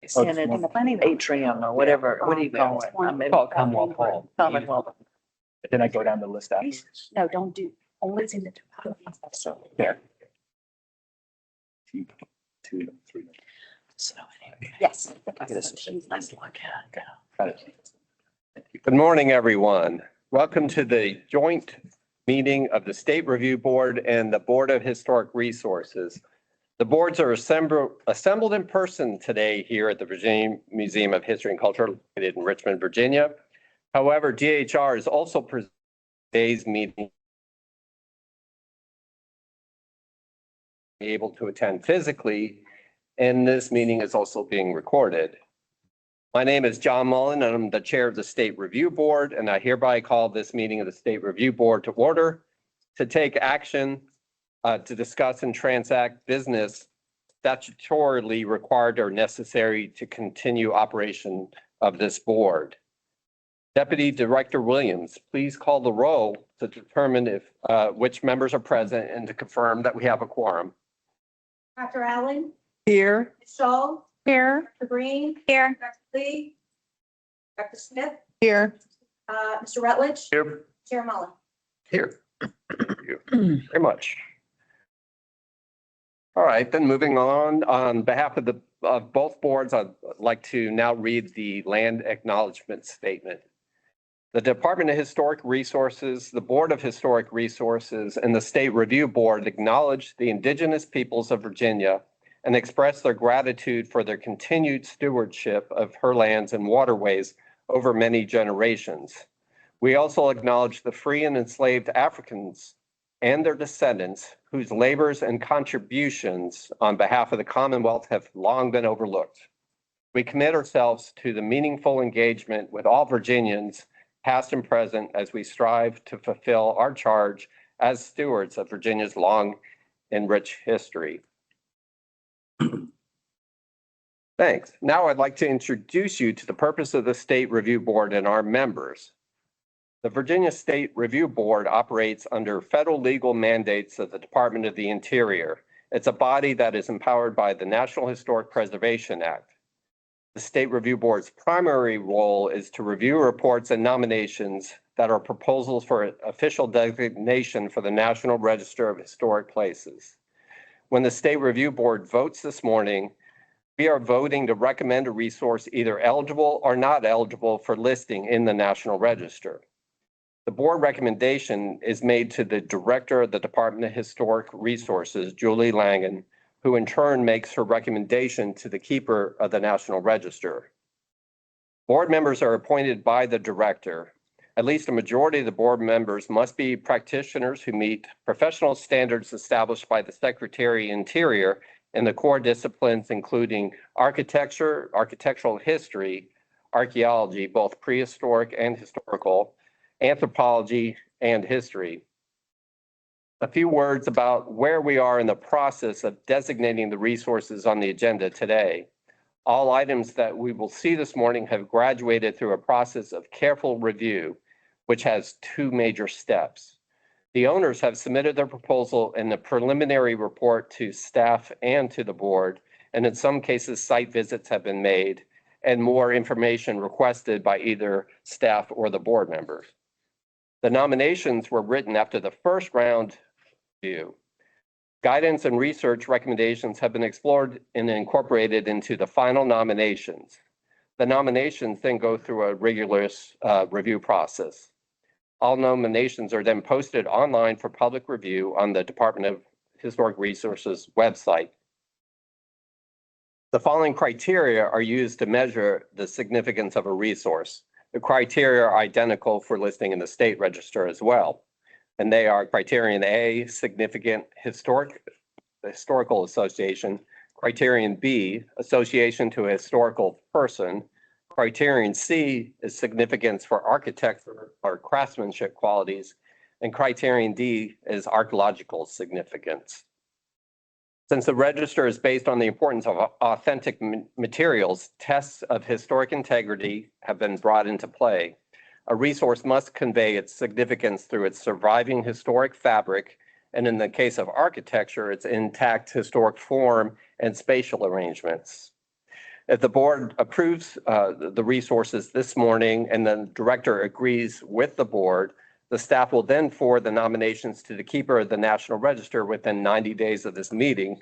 And it's atrium or whatever, what do you call it? Call it Commonwealth Hall. Commonwealth. Then I go down the list after. No, don't do, only in the. So, There. 2, 3. so anyway. Yes. She's nice to look at. Got it. Good morning, everyone. Welcome to the joint meeting of the State Review Board and the Board of Historic Resources. The boards are assembled in person today here at the Virginia Museum of History and Culture located in Richmond, Virginia. However, DHR is also presenting today's meeting able to attend physically, and this meeting is also being recorded. My name is John Mullen, and I'm the chair of the State Review Board, and I hereby call this meeting of the State Review Board to order to take action to discuss and transact business statutorily required or necessary to continue operation of this board. Deputy Director Williams, please call the roll to determine if which members are present and to confirm that we have a quorum. Dr. Allen, Here. Ms. Scholl, Here. Dr. Green, Here. Dr. Lee, Dr. Smith, Here. Mr. Rutledge, Here. Chair Mullen. Here. Thank you very much. All right, then moving on behalf of both boards, I'd like to now read the land acknowledgement statement. The Department of Historic Resources, the Board of Historic Resources, and the State Review Board acknowledge the indigenous peoples of Virginia and express their gratitude for their continued stewardship of her lands and waterways over many generations. We also acknowledge the free and enslaved Africans and their descendants whose labors and contributions on behalf of the Commonwealth have long been overlooked. We commit ourselves to the meaningful engagement with all Virginians, past and present, as we strive to fulfill our charge as stewards of Virginia's long and rich history. Thanks. Now I'd like to introduce you to the purpose of the State Review Board and our members. The Virginia State Review Board operates under federal legal mandates of the Department of the Interior. It's a body that is empowered by the National Historic Preservation Act. The State Review Board's primary role is to review reports and nominations that are proposals for official designation for the National Register of Historic Places. When the State Review Board votes this morning, we are voting to recommend a resource either eligible or not eligible for listing in the National Register. The board recommendation is made to the Director of the Department of Historic Resources, Julie Langen, who in turn makes her recommendation to the Keeper of the National Register. Board members are appointed by the Director. At least a majority of the board members must be practitioners who meet professional standards established by the Secretary of Interior in the core disciplines including architecture, architectural history, archaeology, both prehistoric and historical, anthropology, and history. A few words about where we are in the process of designating the resources on the agenda today. All items that we will see this morning have graduated through a process of careful review, which has two major steps. The owners have submitted their proposal and the preliminary report to staff and to the board, and in some cases, site visits have been made and more information requested by either staff or the board members. The nominations were written after the first round review. Guidance and research recommendations have been explored and incorporated into the final nominations. The nominations then go through a rigorous review process. All nominations are then posted online for public review on the Department of Historic Resources website. The following criteria are used to measure the significance of a resource. The criteria are identical for listing in the state register as well. And they are criterion A, significant historical association, criterion B, association to a historical person, criterion C is significance for architecture or craftsmanship qualities, and criterion D is archaeological significance. Since the register is based on the importance of authentic materials, tests of historic integrity have been brought into play. A resource must convey its significance through its surviving historic fabric, and in the case of architecture, its intact historic form and spatial arrangements. If the board approves the resources this morning and then the director agrees with the board, the staff will then forward the nominations to the keeper of the National Register within 90 days of this meeting.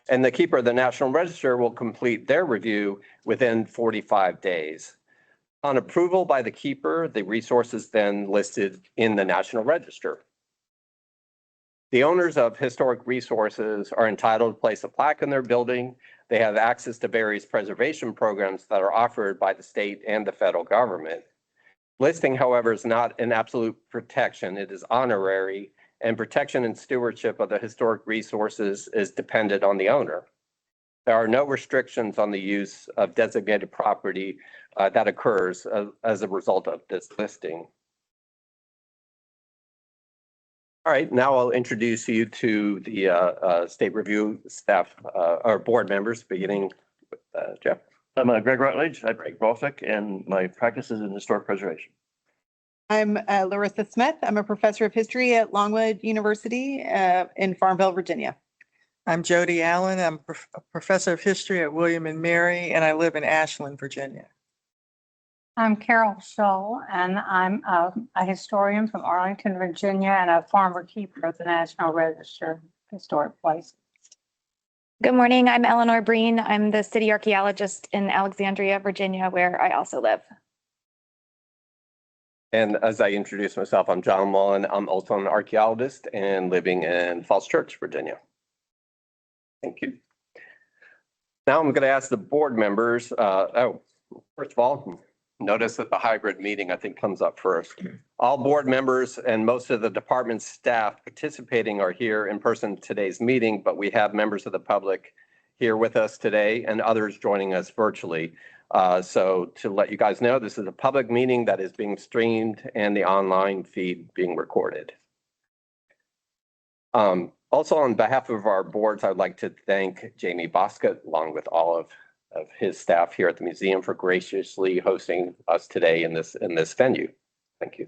And the keeper of the National Register will complete their review within 45 days. On approval by the keeper, the resources then listed in the National Register. The owners of historic resources are entitled to place a plaque in their building. They have access to various preservation programs that are offered by the state and the federal government. Listing, however, is not an absolute protection. It is honorary, and protection and stewardship of the historic resources is dependent on the owner. There are no restrictions on the use of designated property that occurs as a result of this listing. All right, now I'll introduce you to the state review staff or board members, beginning with Jeff. I'm Greg Rutledge. I break Baltic, and my practice is in historic preservation. I'm Larissa Smith. I'm a professor of history at Longwood University in Farmville, Virginia. I'm Jody Allen. I'm a professor of history at William and Mary, and I live in Ashland, Virginia. I'm Carol Shull, and I'm a historian from Arlington, Virginia, and a former keeper of the National Register of Historic Places. Good morning. I'm Eleanor Breen. I'm the city archaeologist in Alexandria, Virginia, where I also live. And as I introduce myself, I'm John Mullen. I'm also an archaeologist and living in Falls Church, Virginia. Thank you. Now I'm going to ask the board members. First of all, notice that the hybrid meeting, I think, comes up first. All board members and most of the department staff participating are here in person today's meeting, but we have members of the public here with us today and others joining us virtually. So to let you guys know, this is a public meeting that is being streamed and the online feed being recorded. Also, on behalf of our boards, I'd like to thank Jamie Boskett, along with all of his staff here at the museum, for graciously hosting us today in this venue. Thank you.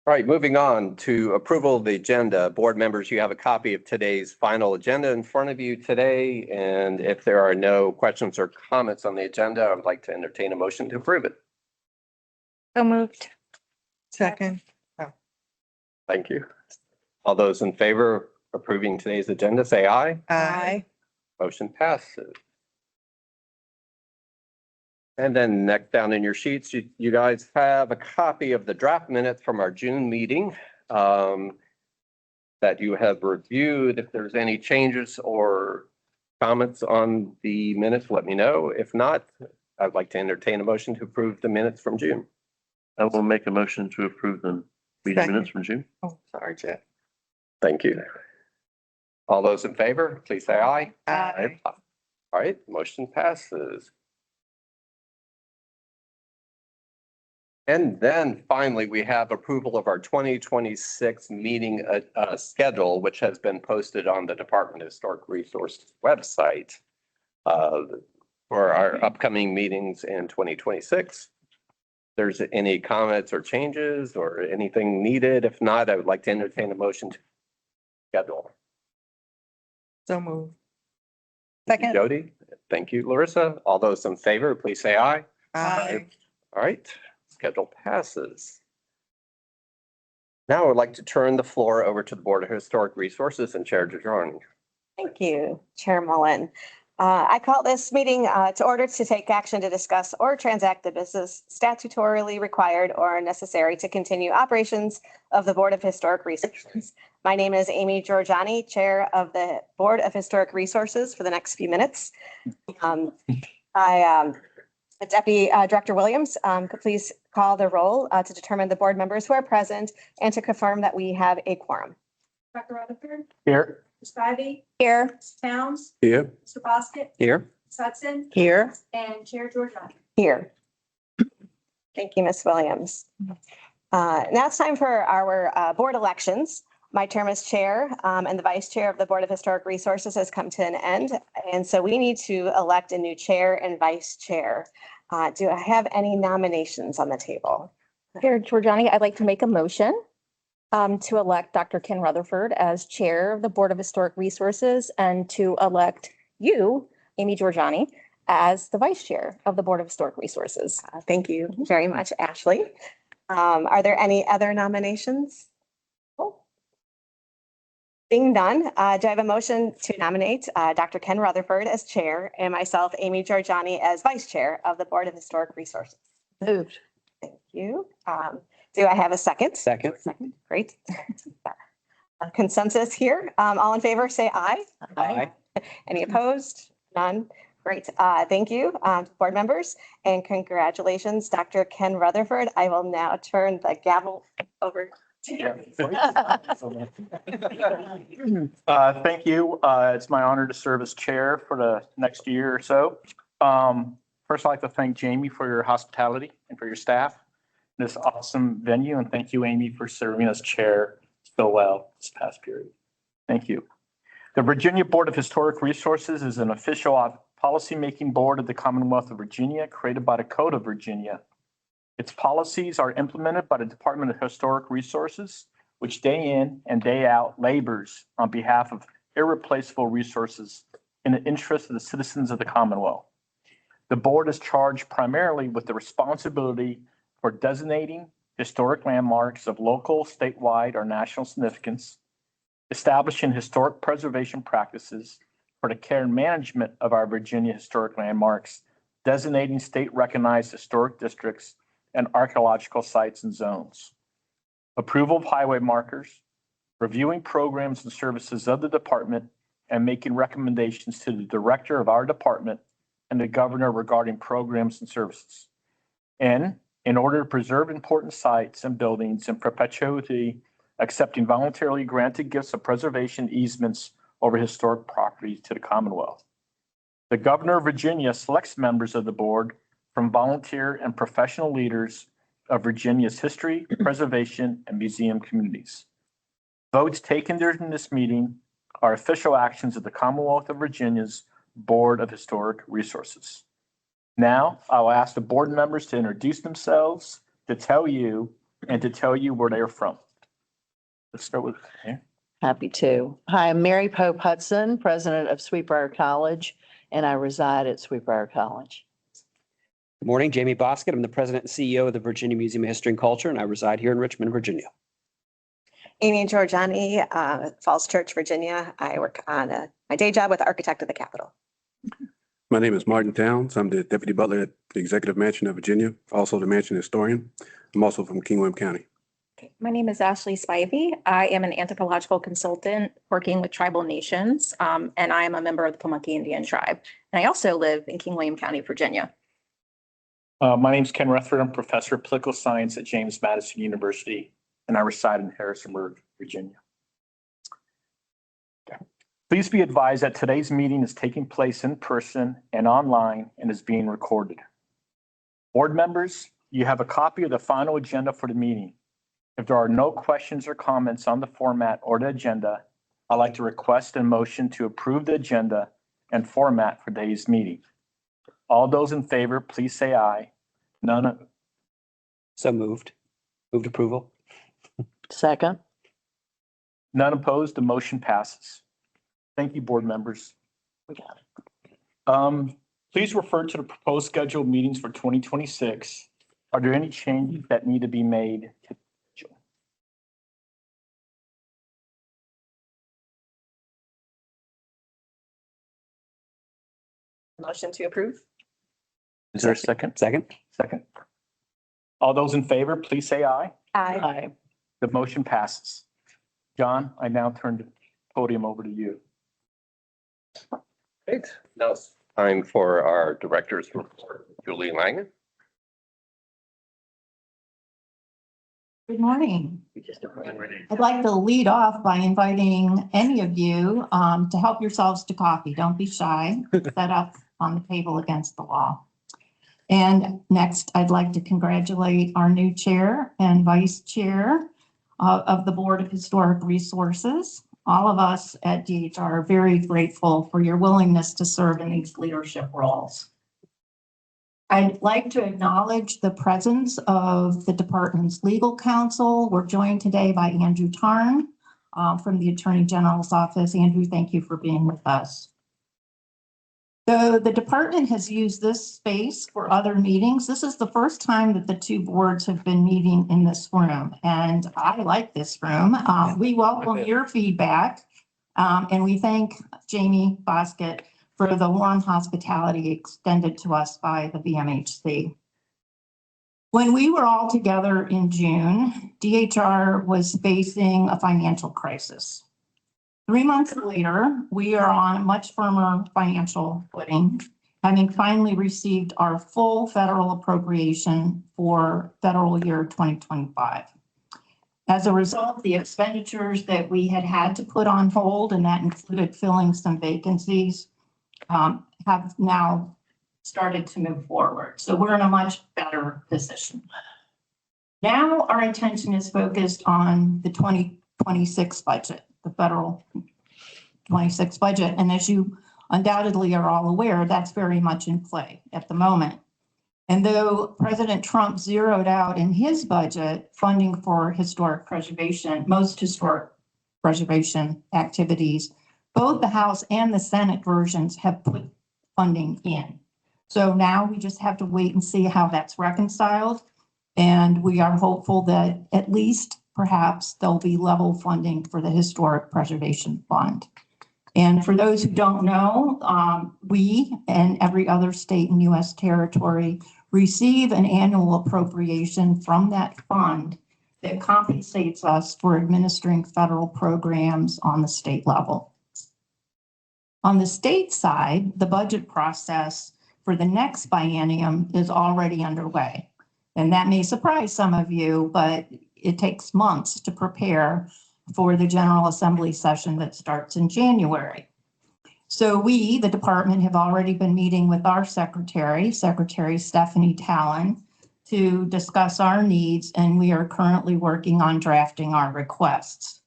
All right, moving on to approval of the agenda. Board members, you have a copy of today's final agenda in front of you today. And if there are no questions or comments on the agenda, I would like to entertain a motion to approve it. So moved. Second. Thank you. All those in favor of approving today's agenda, say aye. Aye. Motion passes. And then next down in your sheets, you guys have a copy of the draft minutes from our June meeting that you have reviewed. If there's any changes or comments on the minutes, let me know. If not, I'd like to entertain a motion to approve the minutes from June. I will make a motion to approve the meeting Second. minutes from June. Oh, sorry, Jeff. Thank you. All those in favor, please say aye. Aye. All right, motion passes. And then finally, we have approval of our 2026 meeting schedule, which has been posted on the Department of Historic Resources website for our upcoming meetings in 2026. If there's any comments or changes or anything needed, if not, I would like to entertain a motion to schedule. So moved. Second. Jody, thank you, Larissa. All those in favor, please say aye. Aye. All right, schedule passes. Now I would like to turn the floor over to the Board of Historic Resources and Chair DeJarni. Thank you, Chair Mullen. I call this meeting to order to take action to discuss or transact the business statutorily required or necessary to continue operations of the Board of Historic Resources. My name is Amy Giorgiani, Chair of the Board of Historic Resources for the next few minutes. Deputy Director Williams, could please call the roll to determine the board members who are present and to confirm that we have a quorum. Dr. Rutherford, Here. Ms. Spivey, Here. Ms. Towns, Here. Mr. Boskett, Here. Ms. Hudson, Here. and Chair Giorgiani. Here. Thank you, Ms. Williams. Now it's time for our board elections. My term as chair and the vice chair of the Board of Historic Resources has come to an end. And so we need to elect a new chair and vice chair. Do I have any nominations on the table? Chair Giorgiani, I'd like to make a motion to elect Dr. Ken Rutherford as chair of the Board of Historic Resources and to elect you, Amy Giorgiani, as the Vice Chair of the Board of Historic Resources. Thank you very much, Ashley. Are there any other nominations? Being none, do I have a motion to nominate Dr. Ken Rutherford as Chair and myself, Amy Giorgiani, as Vice Chair of the Board of Historic Resources? Moved. Thank you. Do I have a second? Second. Second, great. Consensus here. All in favor, say aye. Aye. Any opposed? None. Great. Thank you, board members, and congratulations, Dr. Ken Rutherford. I will now turn the gavel over to you. Thank you. It's my honor to serve as chair for the next year or so. First, I'd like to thank Jamie for your hospitality and for your staff in this awesome venue. And thank you, Amy, for serving as chair so well this past period. Thank you. The Virginia Board of Historic Resources is an official policymaking board of the Commonwealth of Virginia created by the Code of Virginia. Its policies are implemented by the Department of Historic Resources, which day in and day out labors on behalf of irreplaceable resources in the interest of the citizens of the Commonwealth. The board is charged primarily with the responsibility for designating historic landmarks of local, statewide, or national significance, establishing historic preservation practices for the care and management of our Virginia historic landmarks, designating state-recognized historic districts and archaeological sites and zones, approval of highway markers, reviewing programs and services of the department, and making recommendations to the director of our department and the governor regarding programs and services. And in order to preserve important sites and buildings in perpetuity, accepting voluntarily granted gifts of preservation easements over historic properties to the Commonwealth. The governor of Virginia selects members of the board from volunteer and professional leaders of Virginia's history, preservation, and museum communities. Votes taken during this meeting are official actions of the Commonwealth of Virginia's Board of Historic Resources. Now, I'll ask the board members to introduce themselves, to tell you where they are from. Let's start with here. Happy to. Hi, I'm Mary Pope Hudson, president of Sweetbriar College, and I reside at Sweetbriar College. Good morning, Jamie Bosket. I'm the president and CEO of the Virginia Museum of History and Culture, and I reside here in Richmond, Virginia. Amy Giorgiani, Falls Church, Virginia. I work on my day job with the Architect of the Capitol. My name is Martin Towns. I'm the Deputy Butler at the Executive Mansion of Virginia, also the Mansion Historian. I'm also from King William County. My name is Ashley Spivey. I am an anthropological consultant working with tribal nations, and I am a member of the Pamunkey Indian Tribe. And I also live in King William County, Virginia. My name is Ken Rutherford. I'm professor of political science at James Madison University, and I reside in Harrisonburg, Virginia. Okay. Please be advised that today's meeting is taking place in person and online and is being recorded. Board members, you have a copy of the final agenda for the meeting. If there are no questions or comments on the format or the agenda, I'd like to request a motion to approve the agenda and format for today's meeting. All those in favor, please say aye. None. So moved. Moved approval. Second. None opposed, the motion passes. Thank you, board members. We got it. Please refer to the proposed scheduled meetings for 2026. Are there any changes that need to be made? Motion to approve. Is there a second? Second. Second. All those in favor, please say aye. Aye. Aye. The motion passes. John, I now turn the podium over to you. Great. Now it's time for our director's report. Julie Langen. Good morning. I'd like to lead off by inviting any of you to help yourselves to coffee. Don't be shy. Set up on the table against the wall. And next, I'd like to congratulate our new chair and vice chair of the Board of Historic Resources. All of us at DHR are very grateful for your willingness to serve in these leadership roles. I'd like to acknowledge the presence of the department's legal counsel. We're joined today by Andrew Tarn from the Attorney General's office. Andrew, thank you for being with us. So the department has used this space for other meetings. This is the first time that the two boards have been meeting in this room, and I like this room. We welcome your feedback, and we thank Jamie Boskett for the warm hospitality extended to us by the VMHC. When we were all together in June, DHR was facing a financial crisis. 3 months later, we are on a much firmer financial footing, having finally received our full federal appropriation for federal year 2025. As a result, the expenditures that we had to put on hold, and that included filling some vacancies, have now started to move forward. So we're in a much better position. Now our attention is focused on the 2026 budget, the federal 26 budget. And as you undoubtedly are all aware, that's very much in play at the moment. And though President Trump zeroed out in his budget funding for historic preservation, most historic preservation activities, both the House and the Senate versions have put funding in. So now we just have to wait and see how that's reconciled. And we are hopeful that at least perhaps there'll be level funding for the Historic Preservation Fund. And for those who don't know, we and every other state and U.S. territory receive an annual appropriation from that fund that compensates us for administering federal programs on the state level. On the state side, the budget process for the next biennium is already underway. And that may surprise some of you, but it takes months to prepare for the General Assembly session that starts in January. So we, the department, have already been meeting with our Secretary Stephanie Talon, to discuss our needs, and we are currently working on drafting our requests.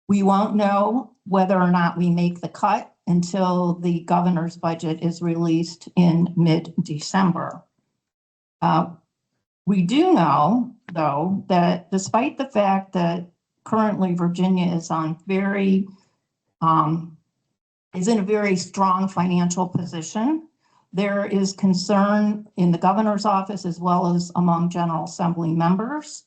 We won't know whether or not we make the cut until the governor's budget is released in mid-December. We do know, though, that despite the fact that currently Virginia is in a very strong financial position, there is concern in the governor's office as well as among General Assembly members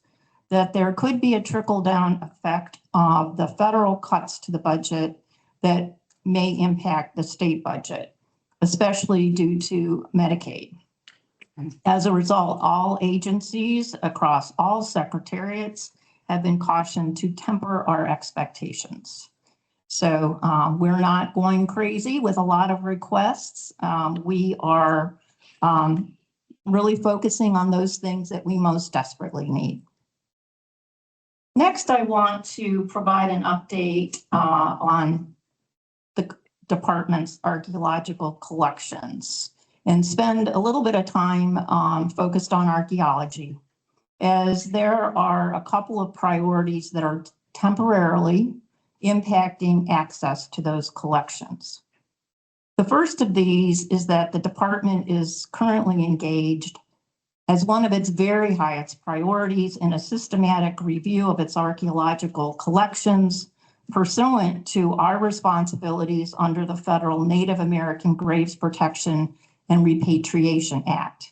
that there could be a trickle-down effect of the federal cuts to the budget that may impact the state budget, especially due to Medicaid. As a result, all agencies across all secretariats have been cautioned to temper our expectations. So we're not going crazy with a lot of requests. We are really focusing on those things that we most desperately need. Next, I want to provide an update on the department's archaeological collections and spend a little bit of time focused on archaeology, as there are a couple of priorities that are temporarily impacting access to those collections. The first of these is that the department is currently engaged as one of its very highest priorities in a systematic review of its archaeological collections pursuant to our responsibilities under the Federal Native American Graves Protection and Repatriation Act.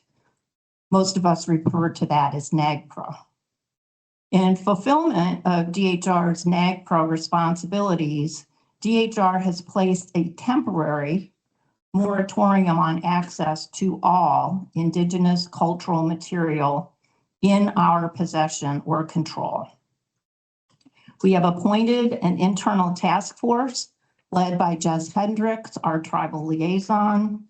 Most of us refer to that as NAGPRA. In fulfillment of DHR's NAGPRA responsibilities, DHR has placed a temporary moratorium on access to all Indigenous cultural material in our possession or control. We have appointed an internal task force led by Jess Hendricks, our tribal liaison,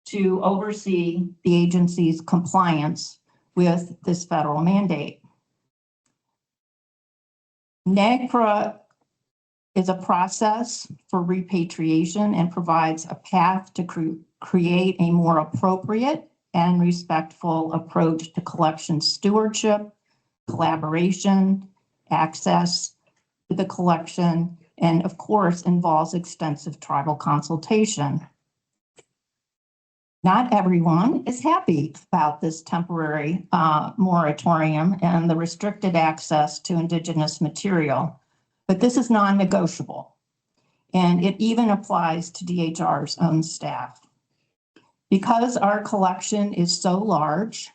to oversee the agency's compliance with this federal mandate. NAGPRA is a process for repatriation and provides a path to create a more appropriate and respectful approach to collection stewardship, collaboration, access to the collection, and of course involves extensive tribal consultation. Not everyone is happy about this temporary moratorium and the restricted access to Indigenous material, but this is non-negotiable, and it even applies to DHR's own staff. Because our collection is so large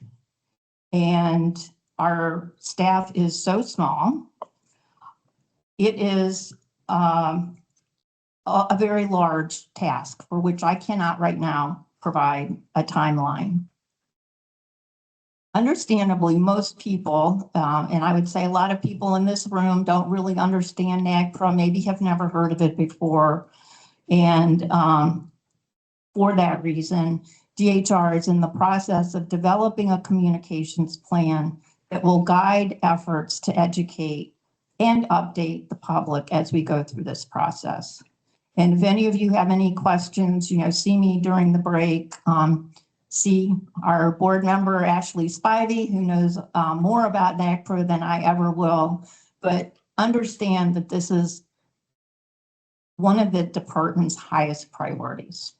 and our staff is so small, it is a very large task for which I cannot right now provide a timeline. Understandably, most people, and I would say a lot of people in this room don't really understand NAGPRA, maybe have never heard of it before. And for that reason, DHR is in the process of developing a communications plan that will guide efforts to educate and update the public as we go through this process. And if any of you have any questions, see me during the break. See our board member, Ashley Spivey, who knows more about NAGPRA than I ever will, but understand that this is one of the department's highest priorities.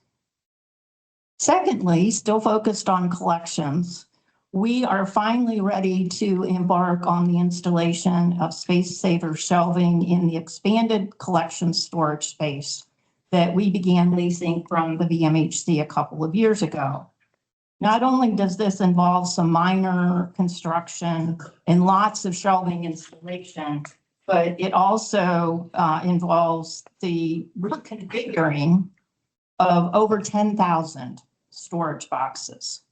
Secondly, still focused on collections, we are finally ready to embark on the installation of space saver shelving in the expanded collection storage space that we began leasing from the VMHC a couple of years ago. Not only does this involve some minor construction and lots of shelving installation, but it also involves the reconfiguring of over 10,000 storage boxes.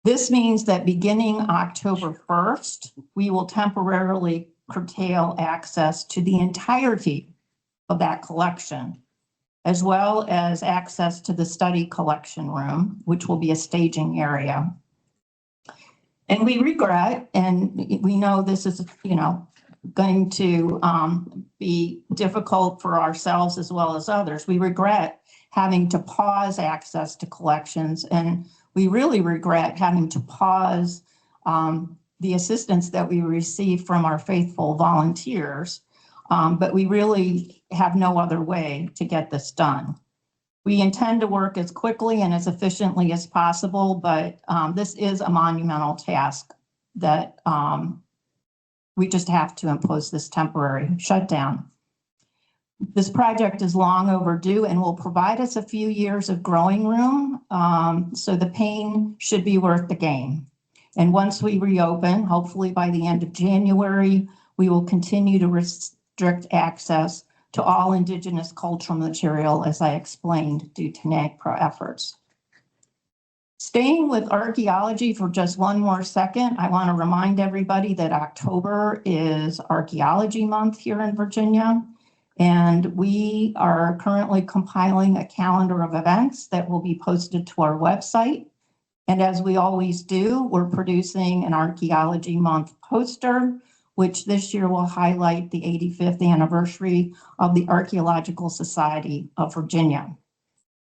This means that beginning October 1st, we will temporarily curtail access to the entirety of that collection, as well as access to the study collection room, which will be a staging area. And we regret, and we know this is, going to be difficult for ourselves as well as others. We regret having to pause access to collections, and we really regret having to pause the assistance that we receive from our faithful volunteers. But we really have no other way to get this done. We intend to work as quickly and as efficiently as possible, but this is a monumental task that we just have to impose this temporary shutdown. This project is long overdue and will provide us a few years of growing room, so the pain should be worth the gain. And once we reopen, hopefully by the end of January, we will continue to restrict access to all Indigenous cultural material, as I explained, due to NAGPRA efforts. Staying with archaeology for just one more second, I want to remind everybody that October is Archaeology Month here in Virginia, and we are currently compiling a calendar of events that will be posted to our website. And as we always do, we're producing an Archaeology Month poster, which this year will highlight the 85th anniversary of the Archaeological Society of Virginia.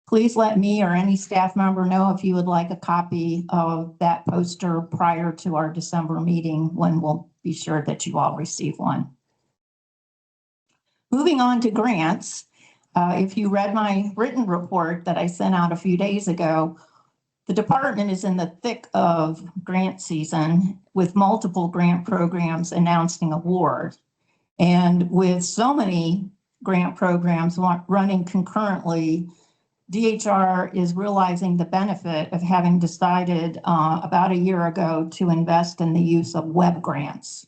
Please let me or any staff member know if you would like a copy of that poster prior to our December meeting, when we'll be sure that you all receive one. Moving on to grants, if you read my written report that I sent out a few days ago, the department is in the thick of grant season with multiple grant programs announcing awards. And with so many grant programs running concurrently, DHR is realizing the benefit of having decided about a year ago to invest in the use of web grants.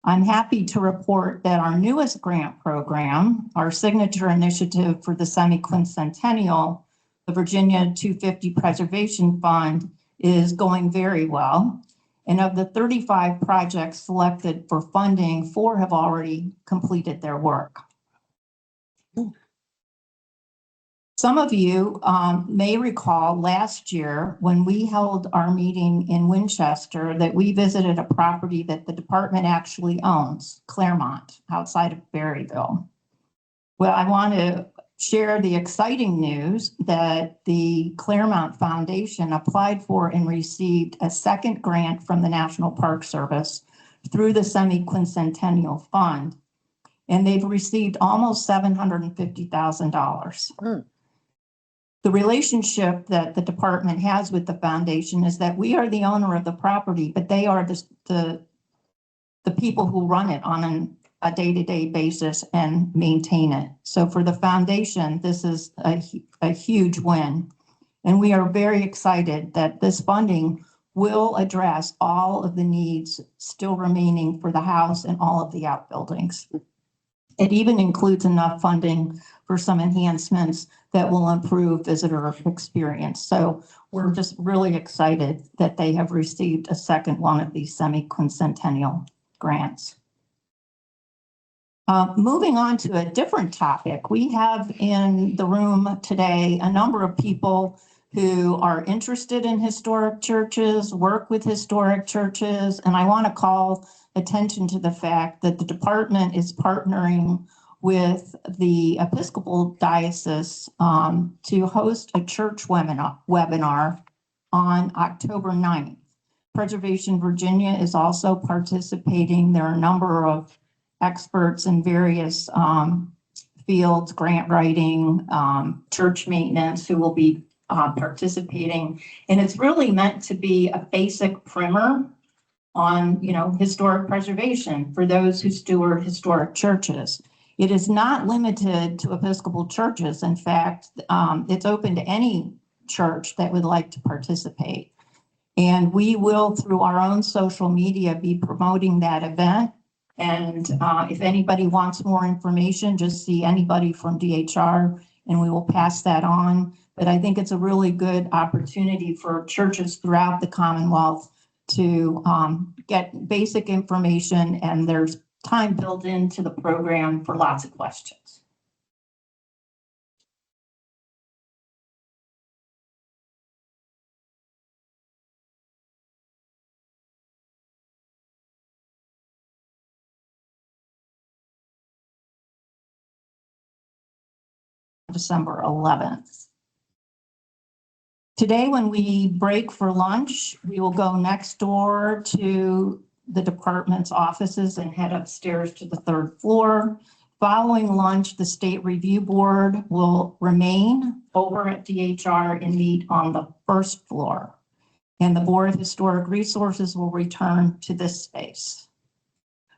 I'm happy to report that our newest grant program, our signature initiative for the semi-quincentennial, the Virginia 250 Preservation Fund, is going very well. And of the 35 projects selected for funding, 4 have already completed their work. Some of you may recall last year when we held our meeting in Winchester that we visited a property that the department actually owns, Claremont, outside of Berryville. Well, I want to share the exciting news that the Claremont Foundation applied for and received a second grant from the National Park Service through the Semi-Quincentennial Fund, and they've received almost $750,000. The relationship that the department has with the foundation is that we are the owner of the property, but they are the people who run it on a day-to-day basis and maintain it. So for the foundation, this is a huge win. And we are very excited that this funding will address all of the needs still remaining for the house and all of the outbuildings. It even includes enough funding for some enhancements that will improve visitor experience. So we're just really excited that they have received a second one of these semi-quincentennial grants. Moving on to a different topic, we have in the room today a number of people who are interested in historic churches, work with historic churches, and I want to call attention to the fact that the department is partnering with the Episcopal Diocese to host a church webinar on October 9th. Preservation Virginia is also participating. There are a number of experts in various fields, grant writing, church maintenance, who will be participating. And it's really meant to be a basic primer on, historic preservation for those who steward historic churches. It is not limited to Episcopal churches. In fact, it's open to any church that would like to participate. And we will, through our own social media, be promoting that event. And if anybody wants more information, just see anybody from DHR and we will pass that on. But I think it's a really good opportunity for churches throughout the Commonwealth to get basic information, and there's time built into the program for lots of questions. December 11th. Today, when we break for lunch, we will go next door to the department's offices and head upstairs to the 3rd floor. Following lunch, the State Review Board will remain over at DHR and meet on the 1st floor. And the Board of Historic Resources will return to this space.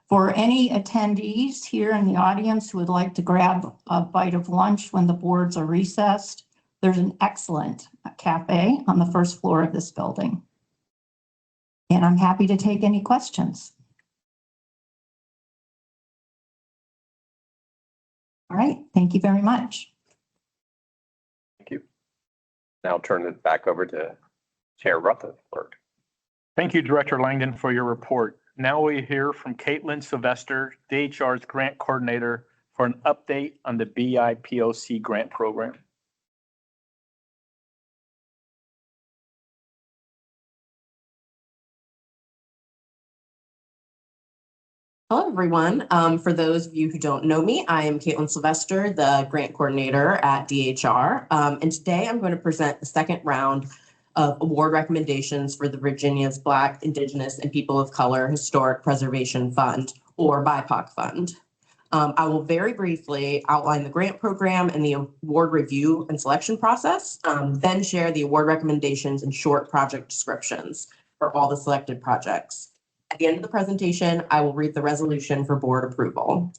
For any attendees here in the audience who would like to grab a bite of lunch when the boards are recessed, there's an excellent cafe on the 1st floor of this building. And I'm happy to take any questions. All right, thank you very much. Thank you. Now I'll turn it back over to Chair Rutherford. Thank you, Director Langdon, for your report. Now we hear from Caitlin Sylvester, DHR's grant coordinator, for an update on the BIPOC grant program. Hello, everyone. For those of you who don't know me, I am Caitlin Sylvester, the grant coordinator at DHR. And today I'm going to present the second round of award recommendations for the Virginia's Black, Indigenous, and People of Color Historic Preservation Fund, or BIPOC Fund. I will very briefly outline the grant program and the award review and selection process, then share the award recommendations and short project descriptions for all the selected projects. At the end of the presentation, I will read the resolution for board approval.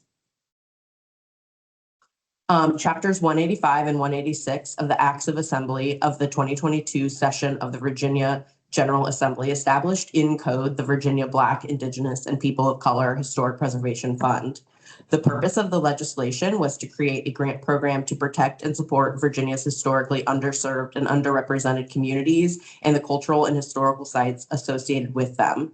Chapters 185 and 186 of the Acts of Assembly of the 2022 session of the Virginia General Assembly established in code the Virginia Black, Indigenous, and People of Color Historic Preservation Fund. The purpose of the legislation was to create a grant program to protect and support Virginia's historically underserved and underrepresented communities and the cultural and historical sites associated with them.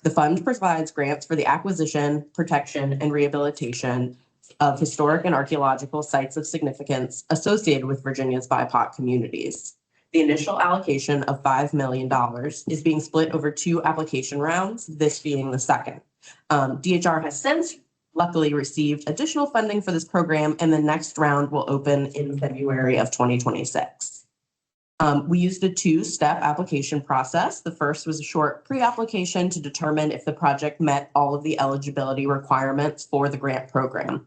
The fund provides grants for the acquisition, protection, and rehabilitation of historic and archaeological sites of significance associated with Virginia's BIPOC communities. The initial allocation of $5 million is being split over 2 application rounds, this being the second. DHR has since luckily received additional funding for this program, and the next round will open in February of 2026. We used a 2-step application process. The first was a short pre-application to determine if the project met all of the eligibility requirements for the grant program.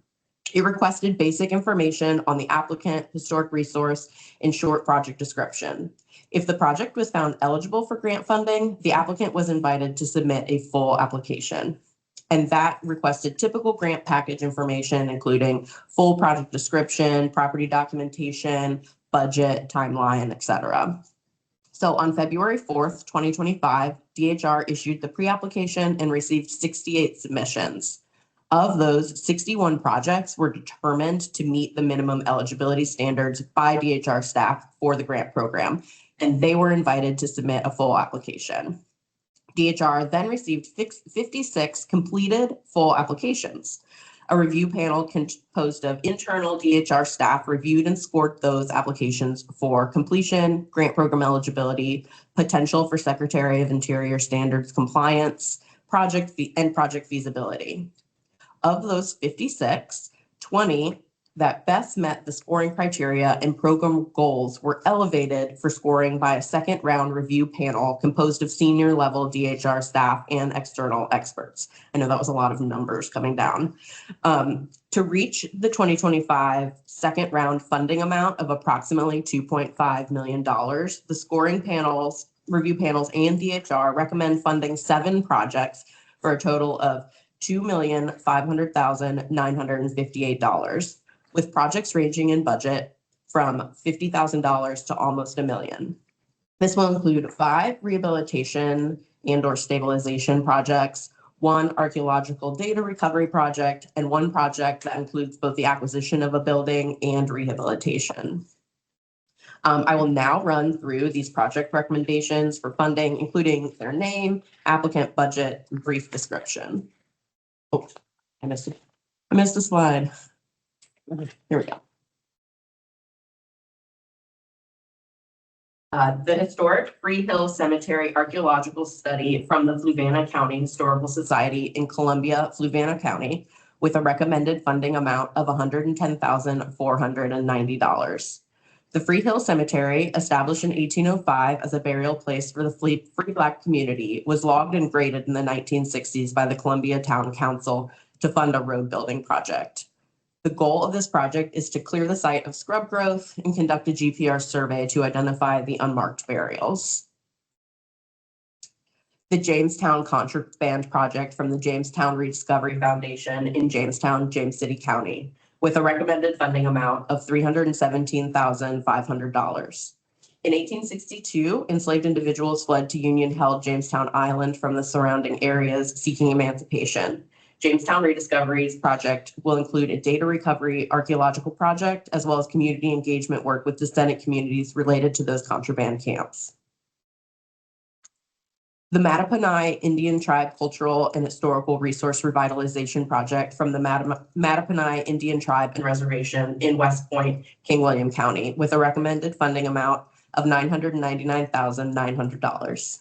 It requested basic information on the applicant, historic resource, and short project description. If the project was found eligible for grant funding, the applicant was invited to submit a full application. And that requested typical grant package information, including full project description, property documentation, budget, timeline, et cetera. So on February 4th, 2025, DHR issued the pre-application and received 68 submissions. Of those, 61 projects were determined to meet the minimum eligibility standards by DHR staff for the grant program, and they were invited to submit a full application. DHR then received 56 completed full applications. A review panel composed of internal DHR staff reviewed and scored those applications for completion, grant program eligibility, potential for Secretary of Interior standards compliance, project feasibility. Of those 56, 20 that best met the scoring criteria and program goals were elevated for scoring by a second round review panel composed of senior level DHR staff and external experts. I know that was a lot of numbers coming down. To reach the 2025 second round funding amount of approximately $2.5 million, the scoring panels, review panels, and DHR recommend funding 7 projects for a total of $2,500,958, with projects ranging in budget from $50,000 to almost $1 million. This will include 5 rehabilitation and/or stabilization projects, 1 archaeological data recovery project, and 1 project that includes both the acquisition of a building and rehabilitation. I will now run through these project recommendations for funding, including their name, applicant, budget, and brief description. Oh, I missed a slide. Here we go. The historic Free Hill Cemetery Archaeological Study from the Fluvanna County Historical Society in Columbia, Fluvanna County, with a recommended funding amount of $110,490. The Free Hill Cemetery, established in 1805 as a burial place for the free Black community, was logged and graded in the 1960s by the Columbia Town Council to fund a road building project. The goal of this project is to clear the site of scrub growth and conduct a GPR survey to identify the unmarked burials. The Jamestown Contraband Project from the Jamestown Rediscovery Foundation in Jamestown, James City County, with a recommended funding amount of $317,500. In 1862, enslaved individuals fled to Union-held Jamestown Island from the surrounding areas seeking emancipation. Jamestown Rediscovery's project will include a data recovery archaeological project, as well as community engagement work with descendant communities related to those contraband camps. The Mattaponi Indian Tribe Cultural and Historical Resource Revitalization Project from the Mattaponi Indian Tribe and Reservation in West Point, King William County, with a recommended funding amount of $999,900.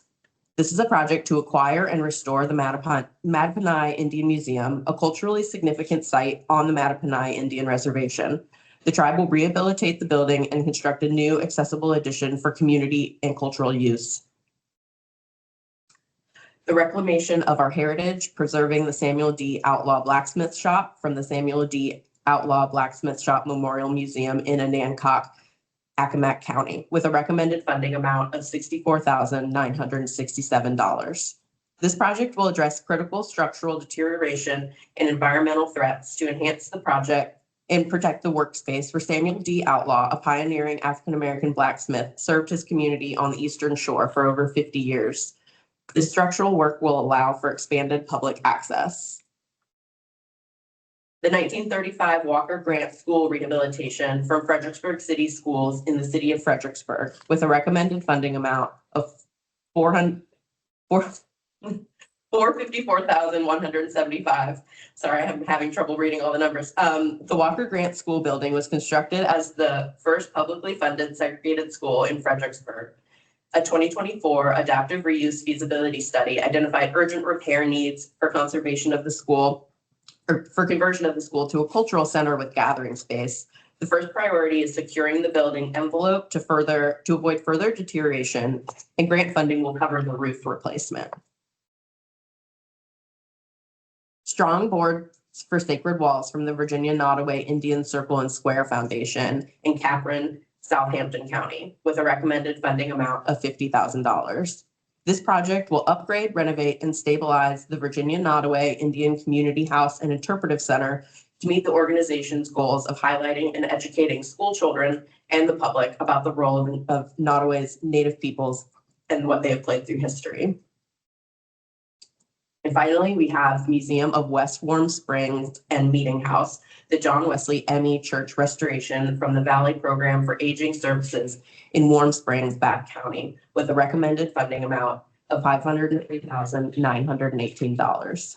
This is a project to acquire and restore the Mattaponi Indian Museum, a culturally significant site on the Mattaponi Indian Reservation. The tribe will rehabilitate the building and construct a new accessible addition for community and cultural use. The reclamation of our heritage, preserving the Samuel D. Outlaw Blacksmith Shop from the Samuel D. Outlaw Blacksmith Shop Memorial Museum in Anancock, Accomack County, with a recommended funding amount of $64,967. This project will address critical structural deterioration and environmental threats to enhance the project and protect the workspace for Samuel D. Outlaw, a pioneering African-American blacksmith, served his community on the Eastern Shore for over 50 years. This structural work will allow for expanded public access. The 1935 Walker Grant School rehabilitation from Fredericksburg City Schools in the city of Fredericksburg, with a recommended funding amount of $454,175. Sorry, I'm having trouble reading all the numbers. The Walker Grant School building was constructed as the first publicly funded segregated school in Fredericksburg. A 2024 adaptive reuse feasibility study identified urgent repair needs for conservation of the school, or for conversion of the school to a cultural center with gathering space. The first priority is securing the building envelope to avoid further deterioration, and grant funding will cover the roof replacement. Strong boards for sacred walls from the Virginia Nottoway Indian Circle and Square Foundation in Capron, Southampton County, with a recommended funding amount of $50,000. This project will upgrade, renovate, and stabilize the Virginia Nottoway Indian Community House and Interpretive Center to meet the organization's goals of highlighting and educating school children and the public about the role of Nottaway's Native peoples and what they have played through history. And finally, we have Museum of West Warm Springs and Meeting House, the John Wesley M.E. Church restoration from the Valley Program for Aging Services in Warm Springs, Bath County, with a recommended funding amount of $503,918.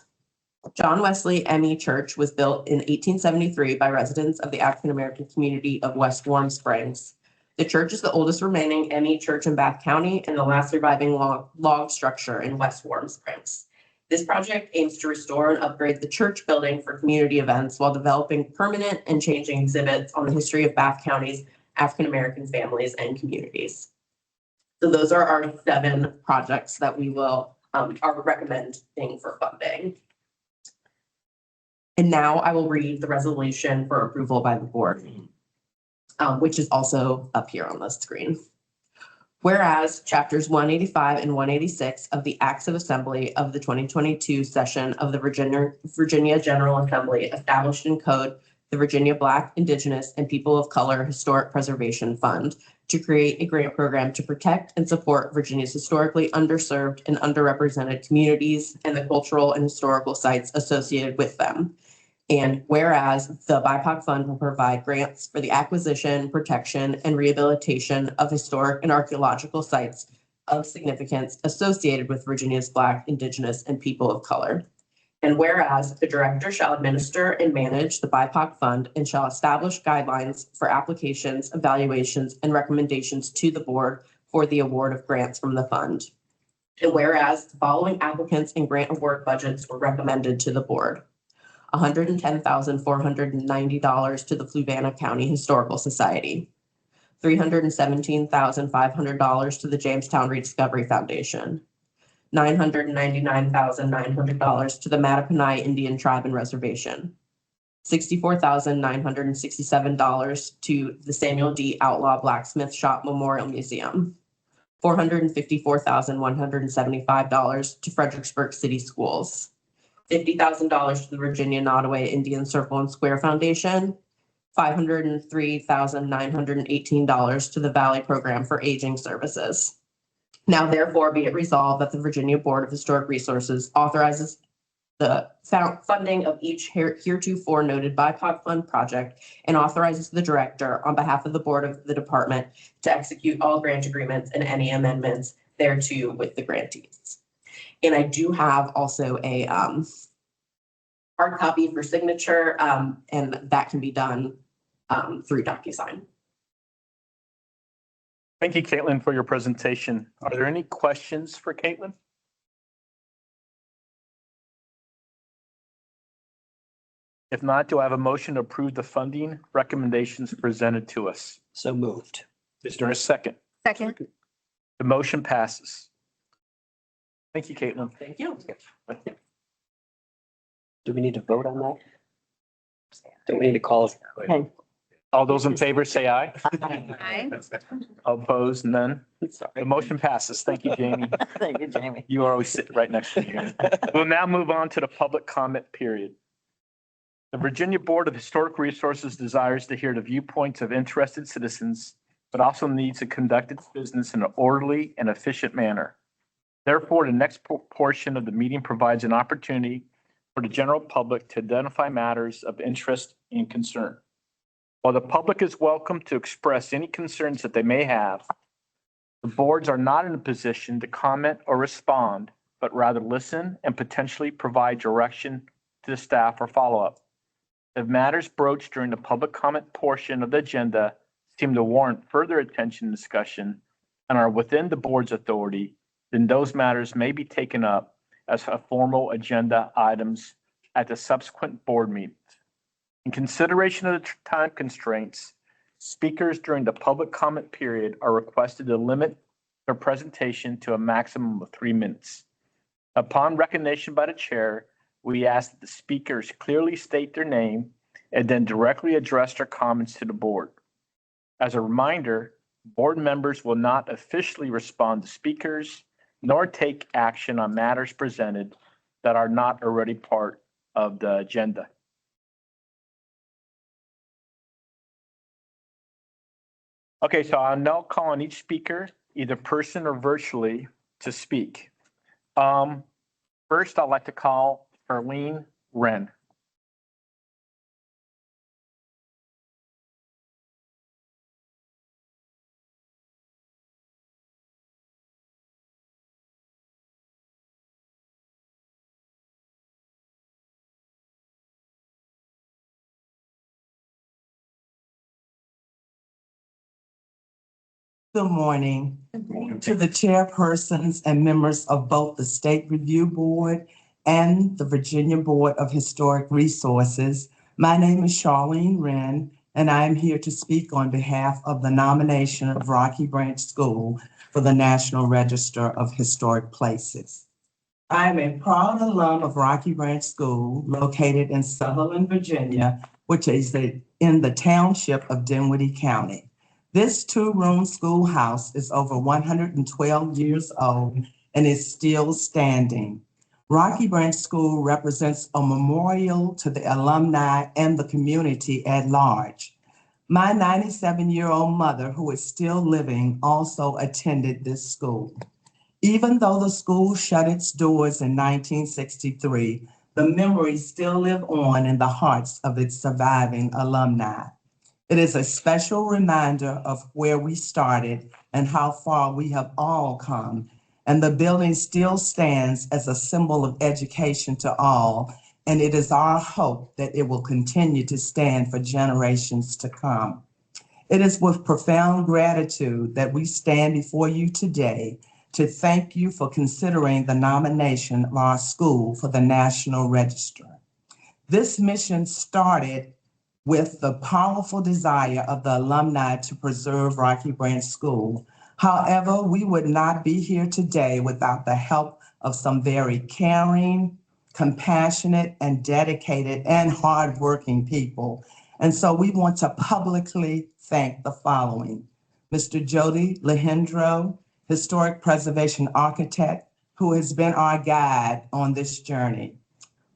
John Wesley M.E. Church was built in 1873 by residents of the African-American community of West Warm Springs. The church is the oldest remaining M.E. church in Bath County and the last surviving log structure in West Warm Springs. This project aims to restore and upgrade the church building for community events while developing permanent and changing exhibits on the history of Bath County's African-American families and communities. So those are our 7 projects that we will are recommending for funding. And now I will read the resolution for approval by the board, which is also up here on the screen. Whereas chapters 185 and 186 of the Acts of Assembly of the 2022 session of the Virginia General Assembly established in code the Virginia Black, Indigenous, and People of Color Historic Preservation Fund to create a grant program to protect and support Virginia's historically underserved and underrepresented communities and the cultural and historical sites associated with them. And whereas the BIPOC Fund will provide grants for the acquisition, protection, and rehabilitation of historic and archaeological sites of significance associated with Virginia's Black, Indigenous, and People of Color. And whereas the director shall administer and manage the BIPOC Fund and shall establish guidelines for applications, evaluations, and recommendations to the board for the award of grants from the fund. And whereas the following applicants and grant award budgets were recommended to the board. $110,490 to the Fluvanna County Historical Society, $317,500 to the Jamestown Rediscovery Foundation, $999,900 to the Mattaponi Indian Tribe and Reservation, $64,967 to the Samuel D. Outlaw Blacksmith Shop Memorial Museum, $454,175 to Fredericksburg City Schools, $50,000 to the Virginia Nottoway Indian Circle and Square Foundation, $503,918 to the Valley Program for Aging Services. Now therefore be it resolved that the Virginia Board of Historic Resources authorizes the funding of each heretofore noted BIPOC Fund project and authorizes the director on behalf of the board of the department to execute all grant agreements and any amendments thereto with the grantees. And I do have also a hard copy for signature, and that can be done through DocuSign. Thank you, Caitlin, for your presentation. Are there any questions for Caitlin? If not, do I have a motion to approve the funding recommendations presented to us? So moved. Is there a second? Second. The motion passes. Thank you, Caitlin. Thank you. Do we need to vote on that? Do we need to call? All those in favor say aye. Aye. Opposed, none. The motion passes. Thank you, Jamie. Thank you, Jamie. You always sit right next to me. We'll now move on to the public comment period. The Virginia Board of Historic Resources desires to hear the viewpoints of interested citizens, but also needs to conduct its business in an orderly and efficient manner. Therefore, the next portion of the meeting provides an opportunity for the general public to identify matters of interest and concern. While the public is welcome to express any concerns that they may have, the boards are not in a position to comment or respond, but rather listen and potentially provide direction to the staff or follow-up. If matters broached during the public comment portion of the agenda seem to warrant further attention and discussion and are within the board's authority, then those matters may be taken up as formal agenda items at the subsequent board meetings. In consideration of the time constraints, speakers during the public comment period are requested to limit their presentation to a maximum of 3 minutes. Upon recognition by the chair, we ask that the speakers clearly state their name and then directly address their comments to the board. As a reminder, board members will not officially respond to speakers nor take action on matters presented that are not already part of the agenda. Okay, so I'll now call on each speaker, either person or virtually, to speak. First, I'd like to call Arlene Wren. Good morning to the chairpersons and members of both the State Review Board and the Virginia Board of Historic Resources. My name is Charlene Wren, and I am here to speak on behalf of the nomination of Rocky Branch School for the National Register of Historic Places. I am a proud alum of Rocky Branch School located in Sutherland, Virginia, which is in the township of Dinwiddie County. This two-room schoolhouse is over 112 years old and is still standing. Rocky Branch School represents a memorial to the alumni and the community at large. My 97-year-old mother, who is still living, also attended this school. Even though the school shut its doors in 1963, the memories still live on in the hearts of its surviving alumni. It is a special reminder of where we started and how far we have all come. And the building still stands as a symbol of education to all. And it is our hope that it will continue to stand for generations to come. It is with profound gratitude that we stand before you today to thank you for considering the nomination of our school for the National Register. This mission started with the powerful desire of the alumni to preserve Rocky Branch School. However, we would not be here today without the help of some very caring, compassionate, and dedicated and hardworking people. And so we want to publicly thank the following: Mr. Jody Lehendro, Historic Preservation Architect, who has been our guide on this journey.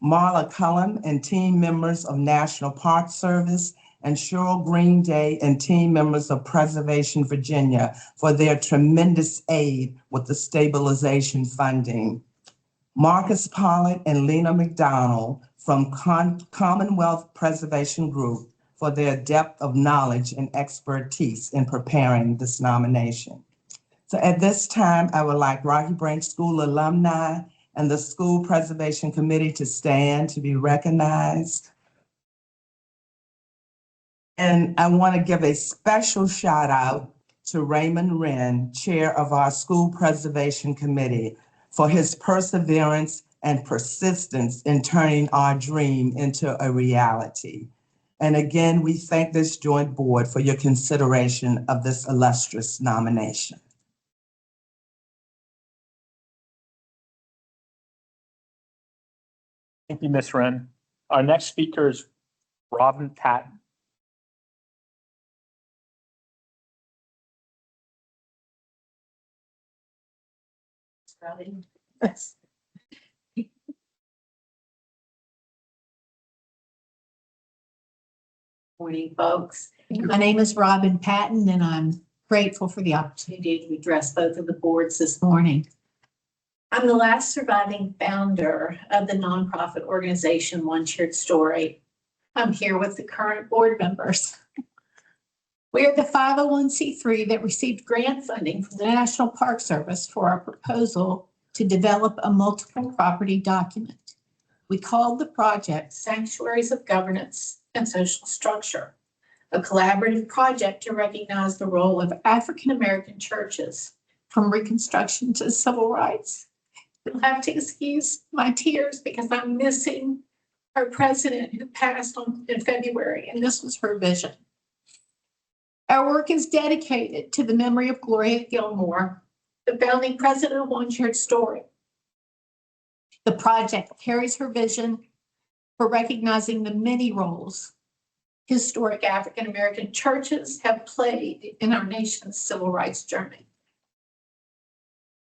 Marla Cullum and team members of National Park Service, and Cheryl Green Day and team members of Preservation Virginia for their tremendous aid with the stabilization funding. Marcus Pollard and Lena McDonald from Commonwealth Preservation Group for their depth of knowledge and expertise in preparing this nomination. So at this time, I would like Rocky Branch School alumni and the School Preservation Committee to stand to be recognized. And I want to give a special shout out to Raymond Wren, Chair of our School Preservation Committee, for his perseverance and persistence in turning our dream into a reality. And again, we thank this joint board for your consideration of this illustrious nomination. Thank you, Ms. Wren. Our next speaker is Robin Patton. Morning, folks. My name is Robin Patton, and I'm grateful for the opportunity to address both of the boards this morning. I'm the last surviving founder of the nonprofit organization One Shared Story. I'm here with the current board members. We are the 501c3 that received grant funding from the National Park Service for our proposal to develop a multiple property document. We called the project Sanctuaries of Governance and Social Structure, a collaborative project to recognize the role of African-American churches from Reconstruction to civil rights. You'll have to excuse my tears because I'm missing our president who passed in February, and this was her vision. Our work is dedicated to the memory of Gloria Gilmore, the founding president of One Shared Story. The project carries her vision for recognizing the many roles historic African-American churches have played in our nation's civil rights journey.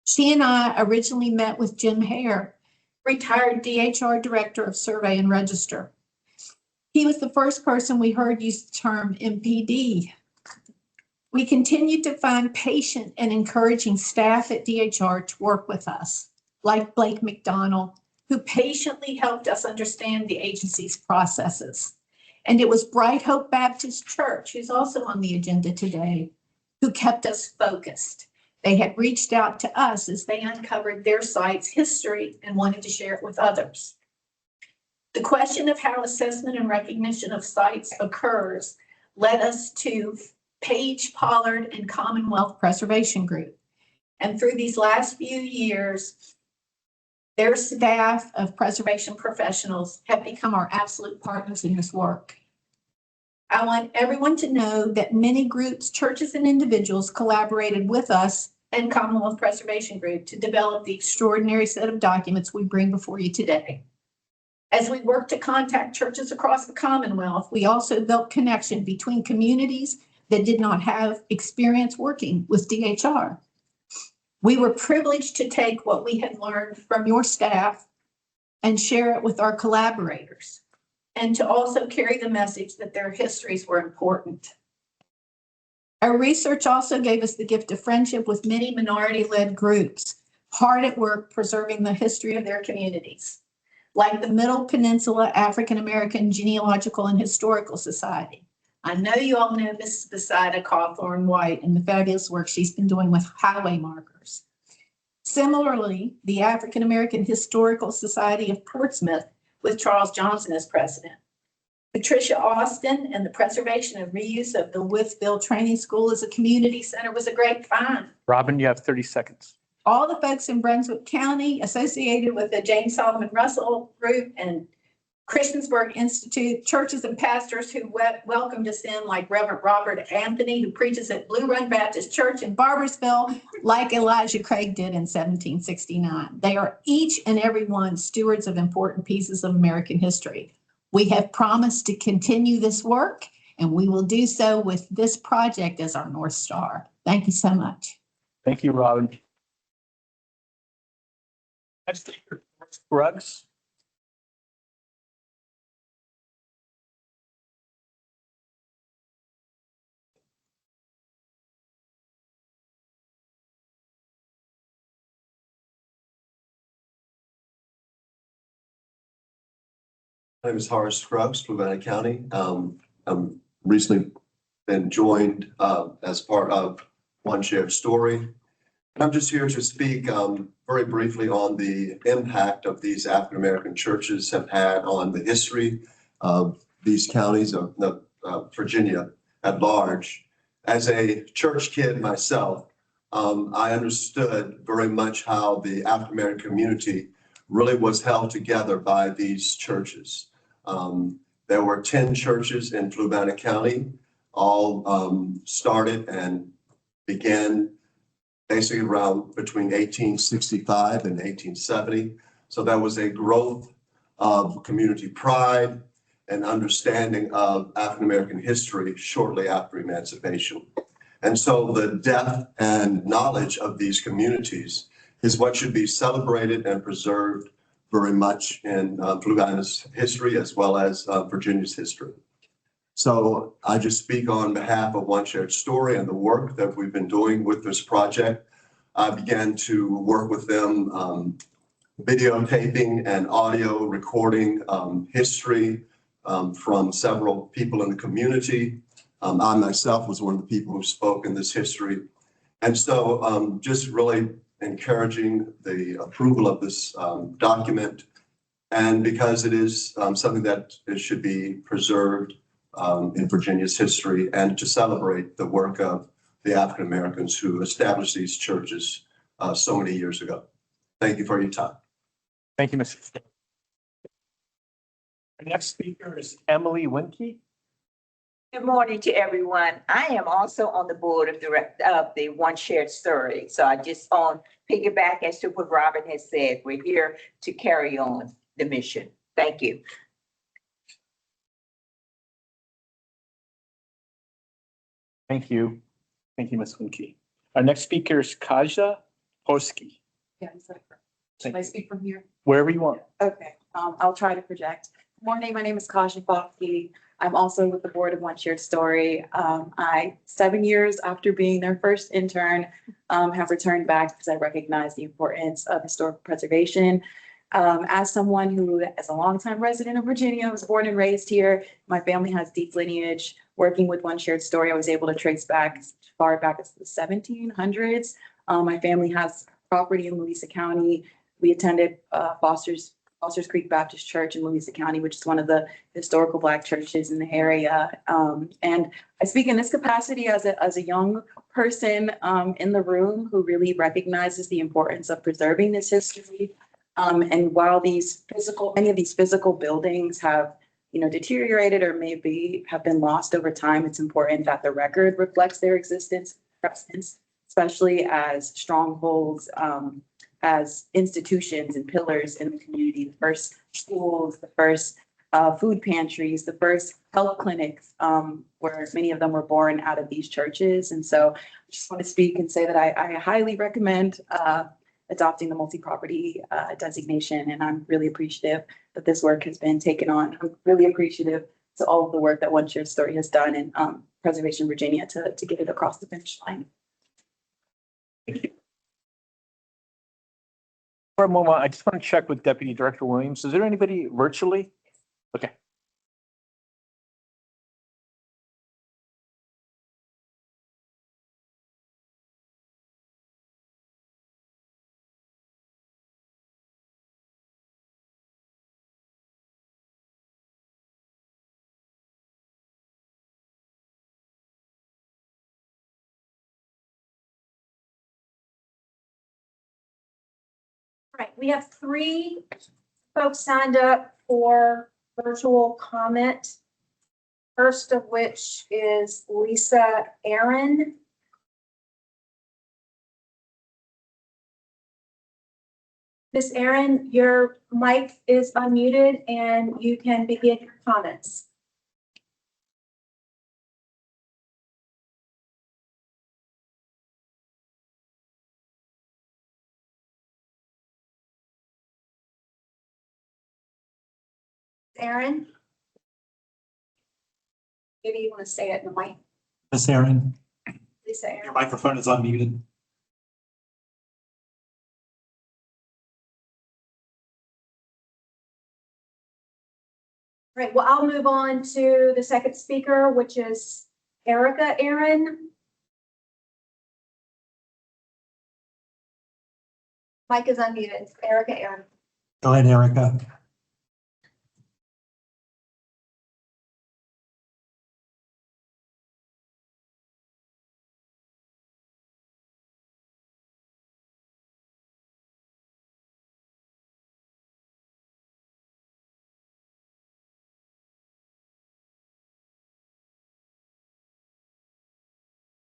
She and I originally met with Jim Hare, retired DHR Director of Survey and Register. He was the first person we heard use the term MPD. We continue to find patient and encouraging staff at DHR to work with us, like Blake McDonald, who patiently helped us understand the agency's processes. And it was Bright Hope Baptist Church, who's also on the agenda today, who kept us focused. They had reached out to us as they uncovered their site's history and wanted to share it with others. The question of how assessment and recognition of sites occurs led us to Page, Pollard, and Commonwealth Preservation Group. And through these last few years, their staff of preservation professionals have become our absolute partners in this work. I want everyone to know that many groups, churches, and individuals collaborated with us and Commonwealth Preservation Group to develop the extraordinary set of documents we bring before you today. As we work to contact churches across the Commonwealth, we also built connection between communities that did not have experience working with DHR. We were privileged to take what we had learned from your staff and share it with our collaborators, and to also carry the message that their histories were important. Our research also gave us the gift of friendship with many minority-led groups, hard at work preserving the history of their communities, like the Middle Peninsula African American Genealogical and Historical Society. I know you all know Mrs. Besida Cawthorn White and the fabulous work she's been doing with highway markers. Similarly, the African American Historical Society of Portsmouth, with Charles Johnson as president. Patricia Austin and the preservation and reuse of the Withville Training School as a community center was a great find. Robin, you have 30 seconds. All the folks in Brunswick County associated with the James Solomon Russell Group and Christiansburg Institute, churches and pastors who welcomed us in, like Reverend Robert Anthony, who preaches at Blue Run Baptist Church in Barbersville, like Elijah Craig did in 1769. They are each and every one stewards of important pieces of American history. We have promised to continue this work, and we will do so with this project as our North Star. Thank you so much. Thank you, Robin. Next speaker, Scruggs. My name is Horace Scruggs, Fluvanna County. I'm recently been joined as part of One Shared Story. I'm just here to speak very briefly on the impact of these African American churches have had on the history of these counties of Virginia at large. As a church kid myself, I understood very much how the African American community really was held together by these churches. There were 10 churches in Fluvanna County, all started and began basically around between 1865 and 1870. So there was a growth of community pride and understanding of African American history shortly after emancipation. And so the depth and knowledge of these communities is what should be celebrated and preserved very much in Fluvanna's history as well as Virginia's history. So I just speak on behalf of One Shared Story and the work that we've been doing with this project. I began to work with them, videotaping and audio recording history from several people in the community. I myself was one of the people who spoke in this history. And so just really encouraging the approval of this document. And because it is something that it should be preserved in Virginia's history and to celebrate the work of the African Americans who established these churches so many years ago. Thank you for your time. Thank you, Mr. Scruggs. Our next speaker is Emily Winke. Good morning to everyone. I am also on the board of the One Shared Story. So I just on piggyback as to what Robin has said, we're here to carry on the mission. Thank you. Thank you. Thank you, Ms. Winke. Our next speaker is Kaja Hoski. Yeah, is that correct? Should I speak from here? Wherever you want. Okay, I'll try to project. Good morning, my name is Kasia Bofke. I'm also with the board of One Shared Story. 7 years after being their first intern, have returned back because I recognize the importance of historical preservation. As someone who is a longtime resident of Virginia, was born and raised here, my family has deep lineage. Working with One Shared Story, I was able to trace back as far back as the 1700s. My family has property in Louisa County. We attended Foster's Creek Baptist Church in Louisa County, which is one of the historical Black churches in the area. And I speak in this capacity as a young person in the room who really recognizes the importance of preserving this history. And while many of these physical buildings have, deteriorated or maybe have been lost over time, it's important that the record reflects their existence, presence, especially as strongholds, as institutions and pillars in the community, the first schools, the first food pantries, the first health clinics, where many of them were born out of these churches. And so I just want to speak and say that I highly recommend adopting the multi-property designation. And I'm really appreciative that this work has been taken on. I'm really appreciative to all of the work that One Shared Story has done in Preservation Virginia to get it across the finish line. For a moment, I just want to check with Deputy Director Williams. Is there anybody virtually? Okay. Right, we have 3 folks signed up for virtual comment. First of which is Lisa Aaron. Miss Aaron, your mic is unmuted and you can begin your comments. Aaron? Maybe you want to say it in the mic. Miss Aaron, Lisa Aaron. your microphone is unmuted. Right, well, I'll move on to the second speaker, which is Erica Aaron. Mic is unmuted. Erica Aaron. Go ahead, Erica.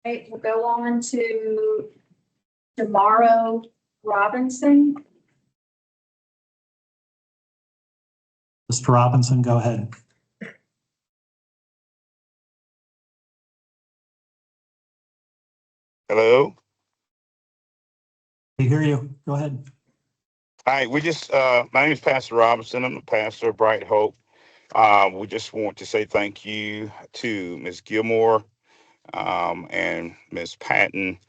Right, we'll go on to Tomorrow Robinson. Mr. Robinson, go ahead. Hello. We hear you. Go ahead. Hi, my name is Pastor Robinson. I'm the pastor of Bright Hope. We just want to say thank you to Ms. Gilmore and Ms. Patton,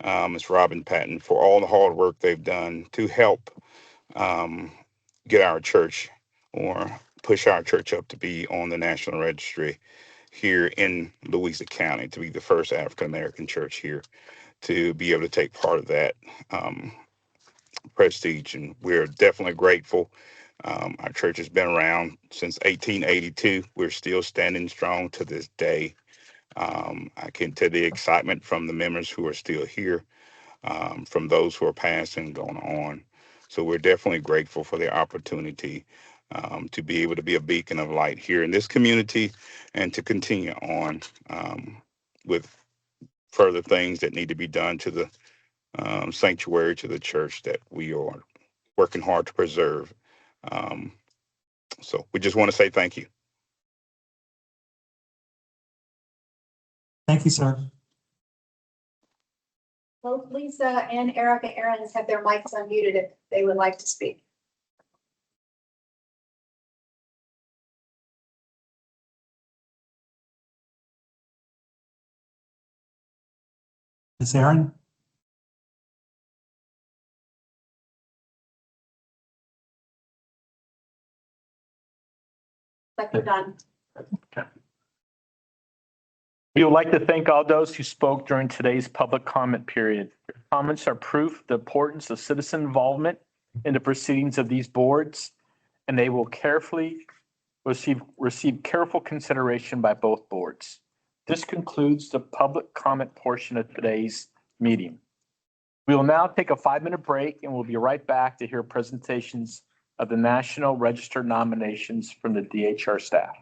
Ms. Robin Patton, for all the hard work they've done to help get our church or push our church up to be on the National Registry here in Louisa County, to be the first African-American church here to be able to take part of that prestige. And we're definitely grateful. Our church has been around since 1882. We're still standing strong to this day. I can tell the excitement from the members who are still here, from those who are passing and going on. So we're definitely grateful for the opportunity to be able to be a beacon of light here in this community and to continue on with further things that need to be done to the sanctuary, to the church that we are working hard to preserve. So we just want to say thank you. Thank you, sir. Both Lisa and Erica Aaron's have their mics unmuted if they would like to speak. Ms. Aaron? Like we're done. We would like to thank all those who spoke during today's public comment period. Your comments are proof of the importance of citizen involvement in the proceedings of these boards, and they will carefully receive careful consideration by both boards. This concludes the public comment portion of today's meeting. We will now take a 5-minute break and we'll be right back to hear presentations of the National Register nominations from the DHR staff.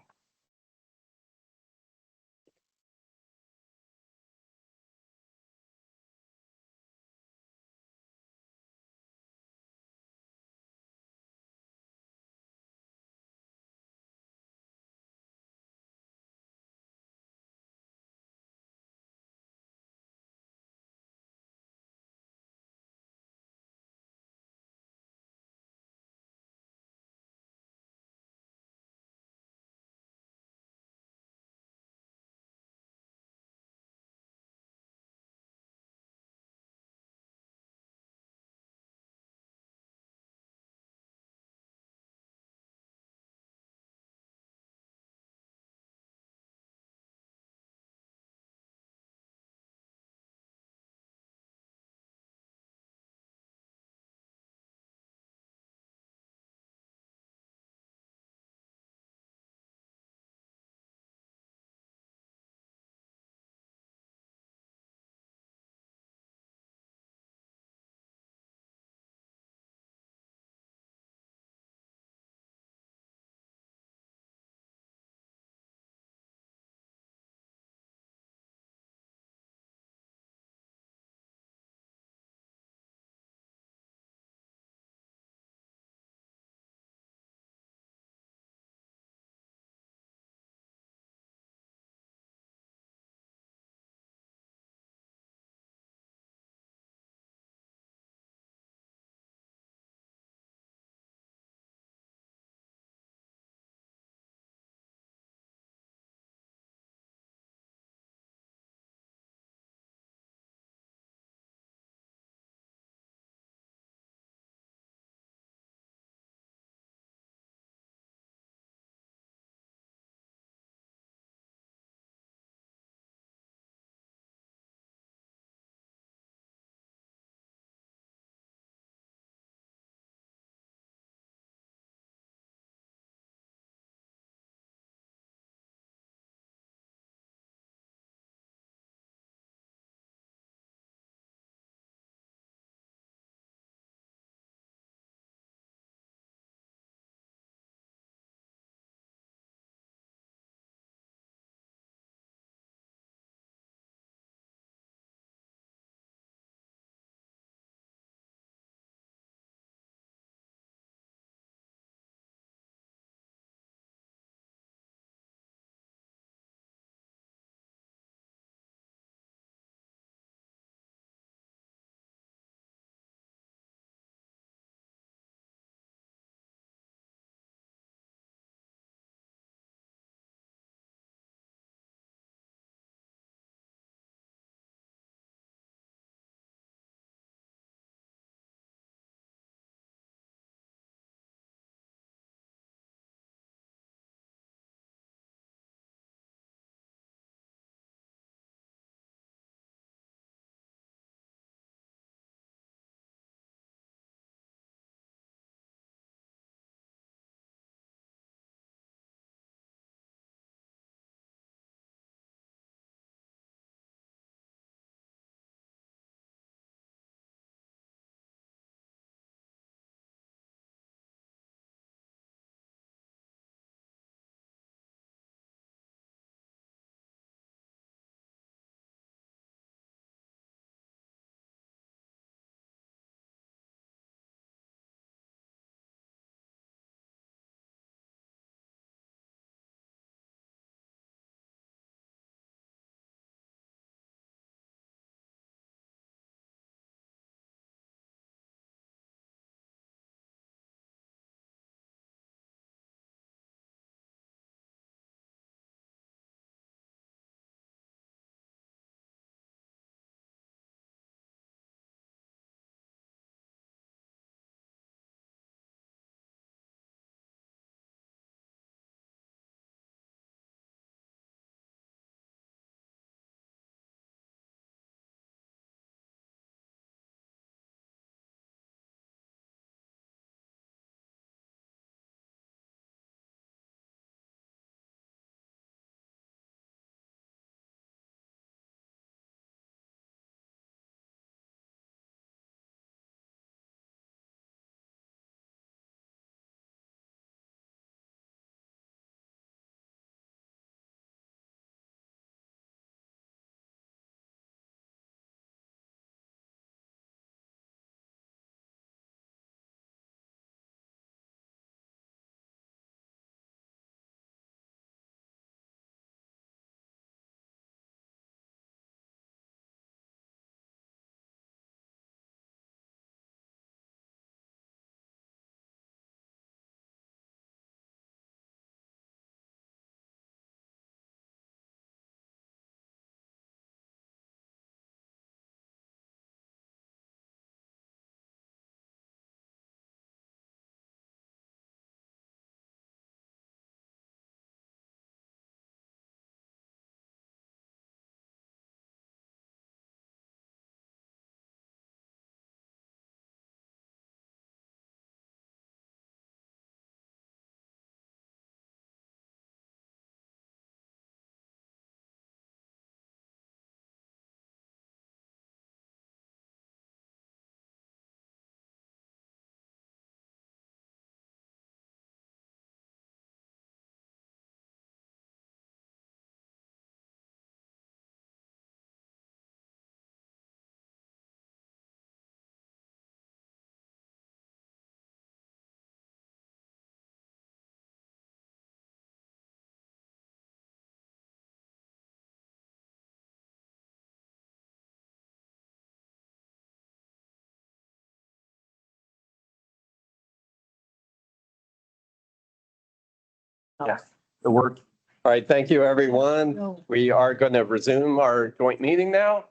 Yeah, the work. All right, thank you, everyone. We are going to resume our joint meeting now.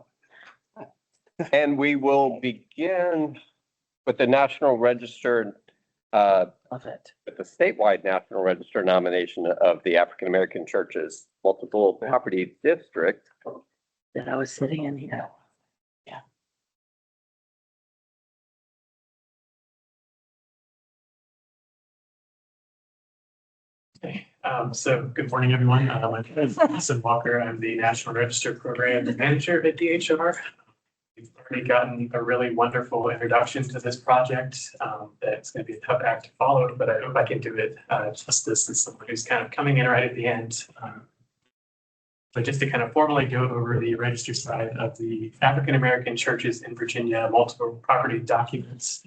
And we will begin with the National Register, Love it. with the statewide National Register nomination of the African American Churches Multiple Property District. That I was sitting in here. So good morning, everyone. My name is Jason Walker. I'm the National Register Program Manager at DHR. We've already gotten a really wonderful introduction to this project. That's going to be a tough act to follow, but I hope I can do it justice as someone who's kind of coming in right at the end. But just to kind of formally go over the register side of the African American Churches in Virginia multiple property documents.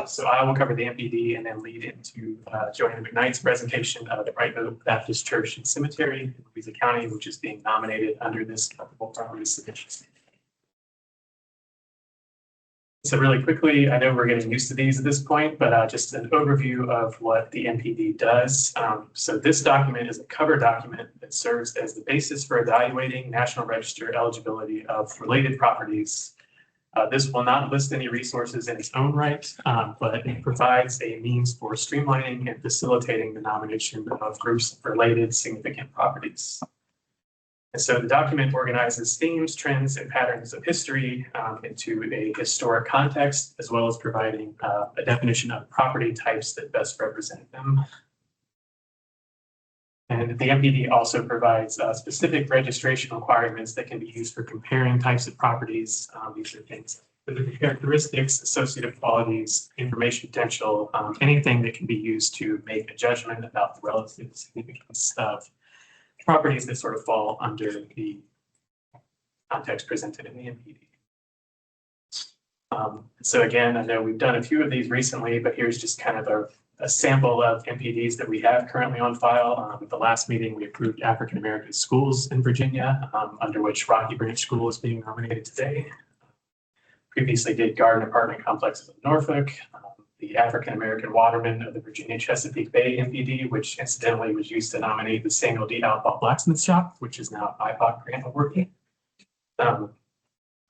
So I will cover the MPD and then lead into Joanna McKnight's presentation of the Bright Oak Baptist Church and Cemetery in Louisa County, which is being nominated under this multiple property submission. So really quickly, I know we're getting used to these at this point, but just an overview of what the NPD does. So this document is a cover document that serves as the basis for evaluating National Register eligibility of related properties. This will not list any resources in its own right, but it provides a means for streamlining and facilitating the nomination of groups of related significant properties. And so the document organizes themes, trends, and patterns of history into a historic context, as well as providing a definition of property types that best represent them. And the MPD also provides specific registration requirements that can be used for comparing types of properties. These are things like the characteristics, associative qualities, information potential, anything that can be used to make a judgment about the relative significance of properties that sort of fall under the context presented in the MPD. So again, I know we've done a few of these recently, but here's just kind of a sample of MPDs that we have currently on file. At the last meeting, we approved African American schools in Virginia, under which Rocky Branch School is being nominated today. Previously did Garden Apartment Complexes of Norfolk, the African American Watermen of the Virginia Chesapeake Bay MPD, which incidentally was used to nominate the Samuel D. Outlaw Blacksmith Shop, which is now BIPOC grant awardee.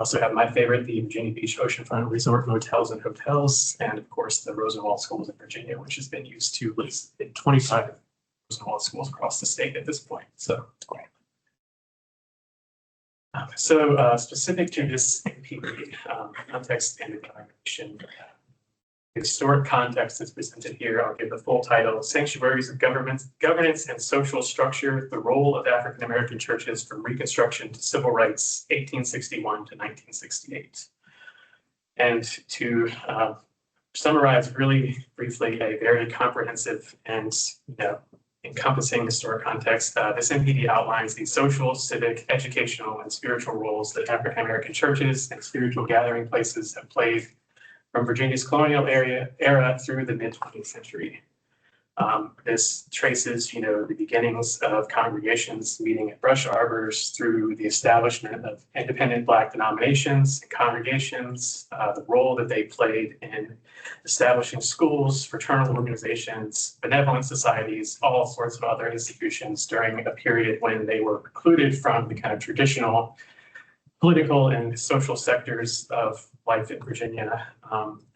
Also have my favorite, the Virginia Beach Oceanfront Resort Motels and Hotels, and of course the Rosenwald Schools in Virginia, which has been used to list in 25 Rosenwald schools across the state at this point. So it's great. Specific to this MPD, context and evaluation. Historic context is presented here. I'll give the full title: Sanctuaries of Governance and Social Structure, the Role of African American Churches from Reconstruction to Civil Rights, 1861 to 1968. And to summarize really briefly a very comprehensive and encompassing historic context, this MPD outlines the social, civic, educational, and spiritual roles that African American churches and spiritual gathering places have played from Virginia's colonial era through the mid-20th century. This traces, the beginnings of congregations meeting at brush arbors through the establishment of independent Black denominations and congregations, the role that they played in establishing schools, fraternal organizations, benevolent societies, all sorts of other institutions during a period when they were precluded from the kind of traditional political and social sectors of life in Virginia.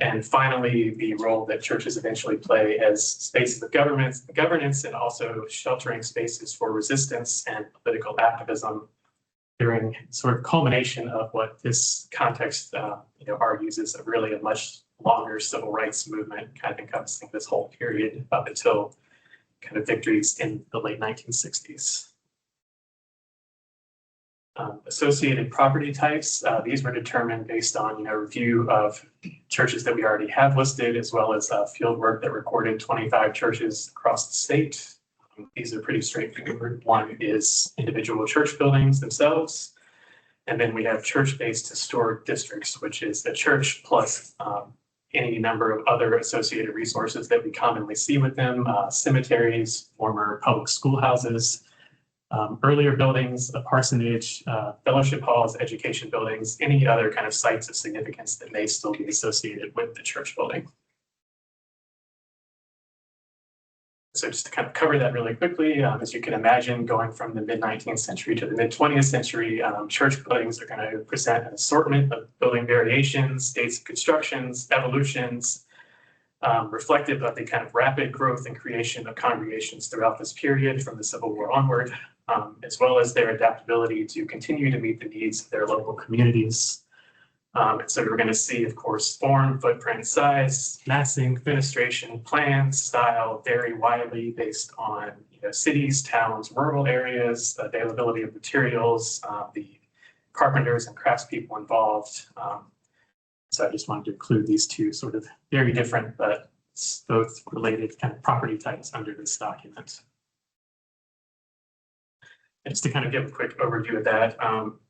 And finally, the role that churches eventually play as spaces of governance and also sheltering spaces for resistance and political activism during sort of culmination of what this context argues is really a much longer civil rights movement, kind of encompassing this whole period up until kind of victories in the late 1960s. Associated property types, these were determined based on review of churches that we already have listed, as well as field work that recorded 25 churches across the state. These are pretty straightforward. One is individual church buildings themselves, and then we have church-based historic districts, which is a church plus any number of other associated resources that we commonly see with them: cemeteries, former public schoolhouses, earlier buildings, a parsonage, fellowship halls, education buildings, any other kind of sites of significance that may still be associated with the church building. So just to kind of cover that really quickly, as you can imagine, going from the mid-19th century to the mid-20th century, church buildings are going to present an assortment of building variations, dates of constructions, evolutions, reflective of the kind of rapid growth and creation of congregations throughout this period from the Civil War onward, as well as their adaptability to continue to meet the needs of their local communities. And so we're going to see, of course, form, footprint, size, massing, fenestration, plans, style vary widely based on cities, towns, rural areas, availability of materials, the carpenters and craftspeople involved. So I just wanted to include these two sort of very different, but both related kind of property types under this document. And just to kind of give a quick overview of that.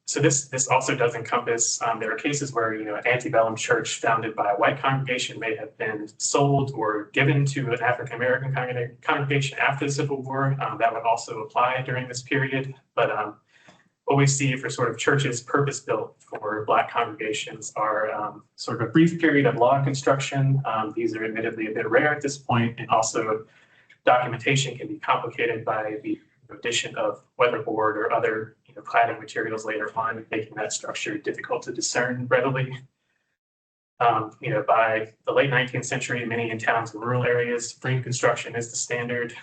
So this also does encompass, there are cases where, an antebellum church founded by a white congregation may have been sold or given to an African-American congregation after the Civil War. That would also apply during this period. But what we see for sort of churches purpose-built for Black congregations are sort of a brief period of log construction. These are admittedly a bit rare at this point, and also documentation can be complicated by the addition of weatherboard or other cladding materials later on, making that structure difficult to discern readily. By the late 19th century, many in towns and rural areas, frame construction is the standard.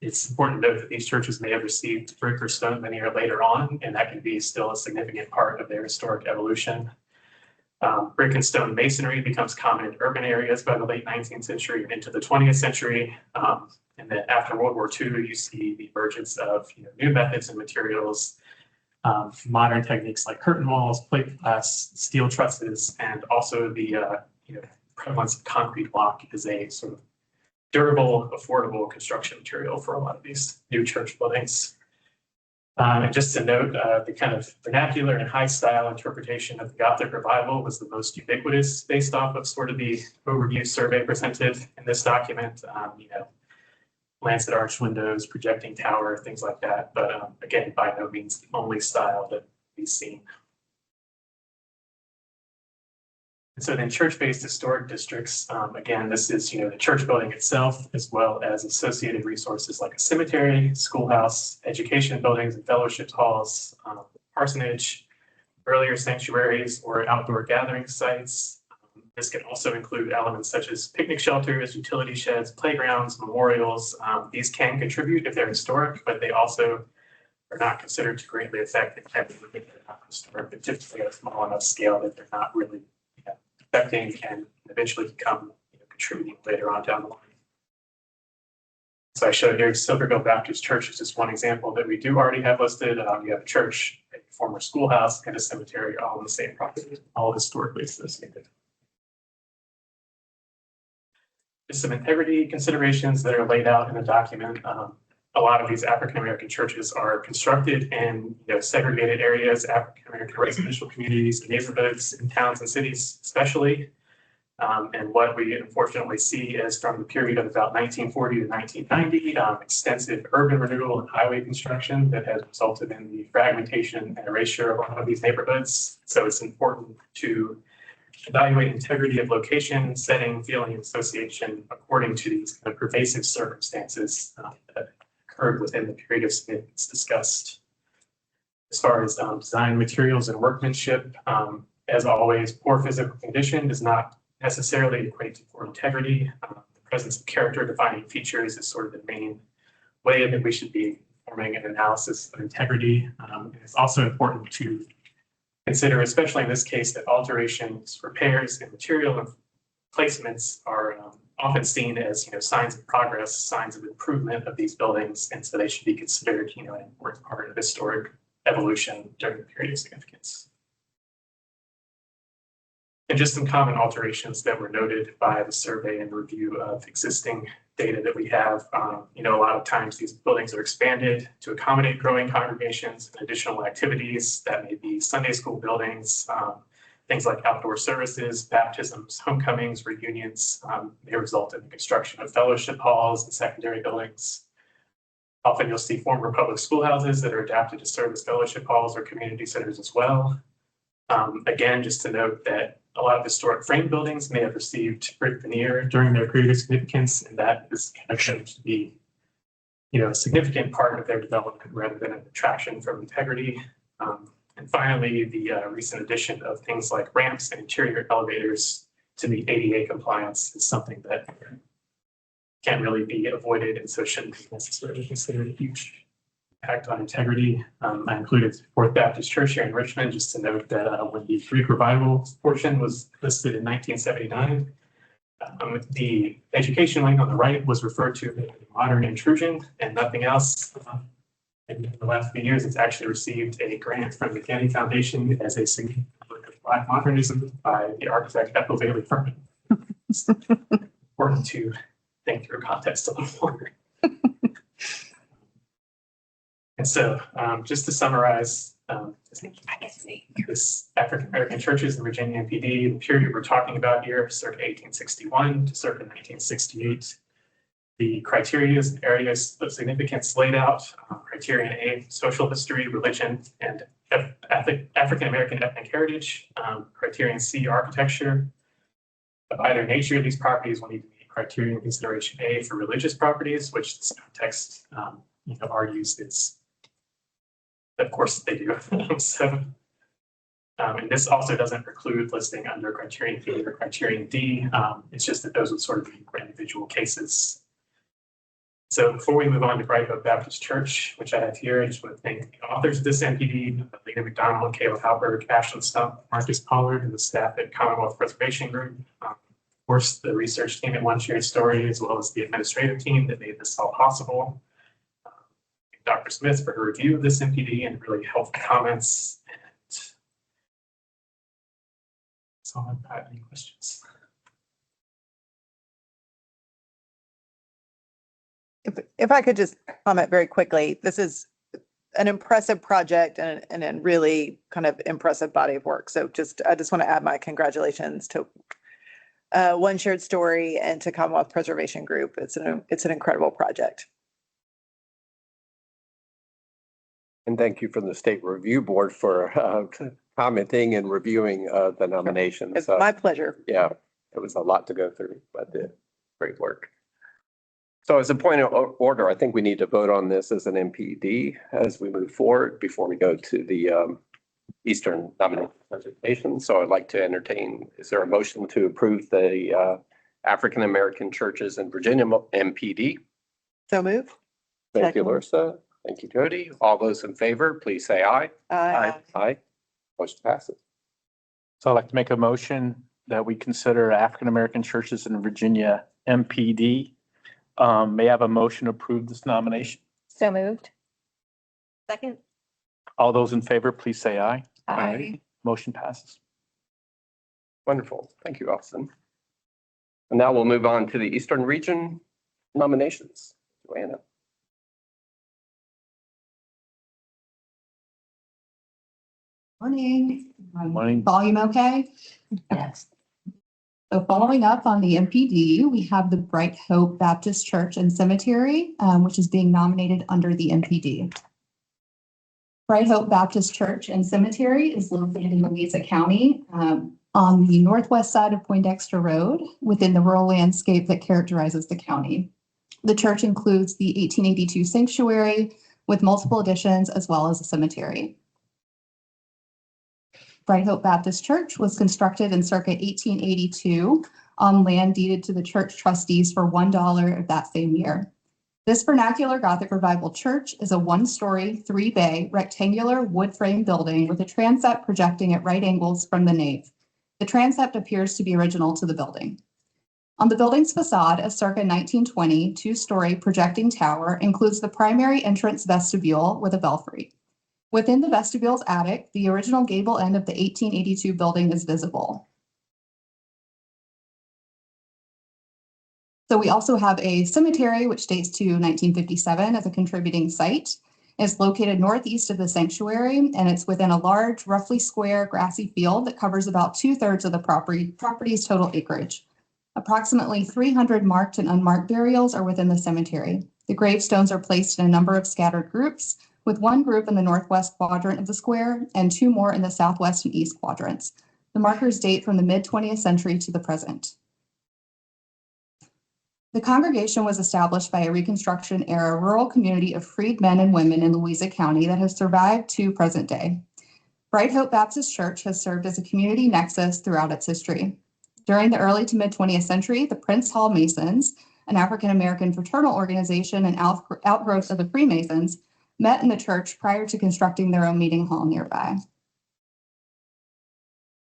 It's important to note that these churches may have received brick or stone many years later on, and that can be still a significant part of their historic evolution. Brick and stone masonry becomes common in urban areas by the late 19th century and into the 20th century. And then after World War II, you see the emergence of new methods and materials, modern techniques like curtain walls, plate glass, steel trusses, and also the prevalence of concrete block is a sort of durable, affordable construction material for a lot of these new church buildings. And just to note, the kind of vernacular and high style interpretation of the Gothic revival was the most ubiquitous based off of sort of the overview survey presented in this document. Lancet arch windows, projecting tower, things like that. But again, by no means the only style that we've seen. And so then church-based historic districts, again, this is the church building itself, as well as associated resources like a cemetery, schoolhouse, education buildings and fellowship halls, parsonage, earlier sanctuaries or outdoor gathering sites. This can also include elements such as picnic shelters, utility sheds, playgrounds, memorials. These can contribute if they're historic, but they also are not considered to greatly affect the type of living they're not historic. They're typically at a small enough scale that they're not really affecting and eventually become contributing later on down the line. So I showed here Silverville Baptist Church is just one example that we do already have listed. You have a church, a former schoolhouse, and a cemetery all on the same property, all historically associated. Just some integrity considerations that are laid out in the document. A lot of these African-American churches are constructed in segregated areas, African-American residential communities, and neighborhoods in towns and cities especially. And what we unfortunately see is from the period of about 1940 to 1990, extensive urban renewal and highway construction that has resulted in the fragmentation and erasure of a lot of these neighborhoods. So it's important to evaluate integrity of location, setting, feeling, and association according to these kind of pervasive circumstances that occurred within the period of significance discussed. As far as design materials and workmanship, as always, poor physical condition does not necessarily equate to poor integrity. The presence of character defining features is sort of the main way that we should be forming an analysis of integrity. It's also important to consider, especially in this case, that alterations, repairs, and material placements are often seen as signs of progress, signs of improvement of these buildings, and so they should be considered an important part of historic evolution during the period of significance. And just some common alterations that were noted by the survey and review of existing data that we have. A lot of times these buildings are expanded to accommodate growing congregations and additional activities. That may be Sunday school buildings, things like outdoor services, baptisms, homecomings, reunions. May result in the construction of fellowship halls and secondary buildings. Often you'll see former public schoolhouses that are adapted to serve as fellowship halls or community centers as well. Again, just to note that A lot of historic frame buildings may have received brick veneer during their period of significance, and that is kind of shown to be, a significant part of their development rather than an attraction from integrity. And finally, the recent addition of things like ramps and interior elevators to meet ADA compliance is something that can't really be avoided, and so shouldn't be necessarily considered a huge impact on integrity. I included Fourth Baptist Church here in Richmond, just to note that when the Greek revival portion was listed in 1979, the education wing on the right was referred to as a modern intrusion and nothing else. In the last few years, it's actually received a grant from the Kennedy Foundation as a significant work of Black modernism by the architect Ethel Bailey Furman. It's important to think through context a little more. And so, just to summarize, this African American churches in Virginia MPD, the period we're talking about here, circa 1861 to circa 1968. The criteria and areas of significance laid out, criterion A, social history, religion, and African American ethnic heritage. Criterion C, architecture. Of either nature, these properties will need to meet criterion consideration A for religious properties, which this context argues is, of course, they do. And this also doesn't preclude listing under criterion B or criterion D. It's just that those would sort of be for individual cases. So before we move on to Bright Hope Baptist Church, which I have here, I just want to thank the authors of this MPD, Lena McDonald, Kayla Halberg, Ashlyn Stump, Marcus Pollard, and the staff at Commonwealth Preservation Group. Of course, the research team at One Shared Story, as well as the administrative team that made this all possible. Dr. Smith for her review of this MPD and really helpful comments. And so I've got any questions. If I could just comment very quickly, this is an impressive project and a really kind of impressive body of work. So I just want to add my congratulations to One Shared Story and to Commonwealth Preservation Group. It's an incredible project. And thank you from the State Review Board for commenting and reviewing the nominations. It's my pleasure. Yeah, it was a lot to go through, but great work. So as a point of order, I think we need to vote on this as an MPD as we move forward before we go to the Eastern nomination presentation. So I'd like to entertain, is there a motion to approve the African American Churches in Virginia MPD? So moved. Thank you, Larissa. Thank you, Jody. All those in favor, please say aye. Aye. Aye. Motion passes. So I'd like to make a motion that we consider African American churches in Virginia MPD. May I have a motion to approve this nomination? So moved. Second. All those in favor, please say aye. Aye. Motion passes. Wonderful. Thank you, Austin. And now we'll move on to the Eastern Region nominations. Joanna. Morning. Morning. Volume okay? Yes. So following up on the MPD, we have the Bright Hope Baptist Church and Cemetery, which is being nominated under the MPD. Bright Hope Baptist Church and Cemetery is located in Louisa County on the northwest side of Poindexter Road within the rural landscape that characterizes the county. The church includes the 1882 sanctuary with multiple additions as well as a cemetery. Bright Hope Baptist Church was constructed in circa 1882 on land deeded to the church trustees for $1 of that same year. This vernacular Gothic Revival church is a one-story, three-bay, rectangular wood frame building with a transept projecting at right angles from the nave. The transept appears to be original to the building. On the building's facade, a circa 1920 two-story projecting tower includes the primary entrance vestibule with a belfry. Within the vestibule's attic, the original gable end of the 1882 building is visible. So we also have a cemetery, which dates to 1957 as a contributing site. It's located northeast of the sanctuary, and it's within a large, roughly square grassy field that covers about 2/3 of the property's total acreage. Approximately 300 marked and unmarked burials are within the cemetery. The gravestones are placed in a number of scattered groups, with one group in the northwest quadrant of the square and two more in the southwest and east quadrants. The markers date from the mid-20th century to the present. The congregation was established by a Reconstruction-era rural community of freed men and women in Louisa County that has survived to present day. Bright Hope Baptist Church has served as a community nexus throughout its history. During the early to mid-20th century, the Prince Hall Masons, an African-American fraternal organization and outgrowth of the Freemasons, met in the church prior to constructing their own meeting hall nearby.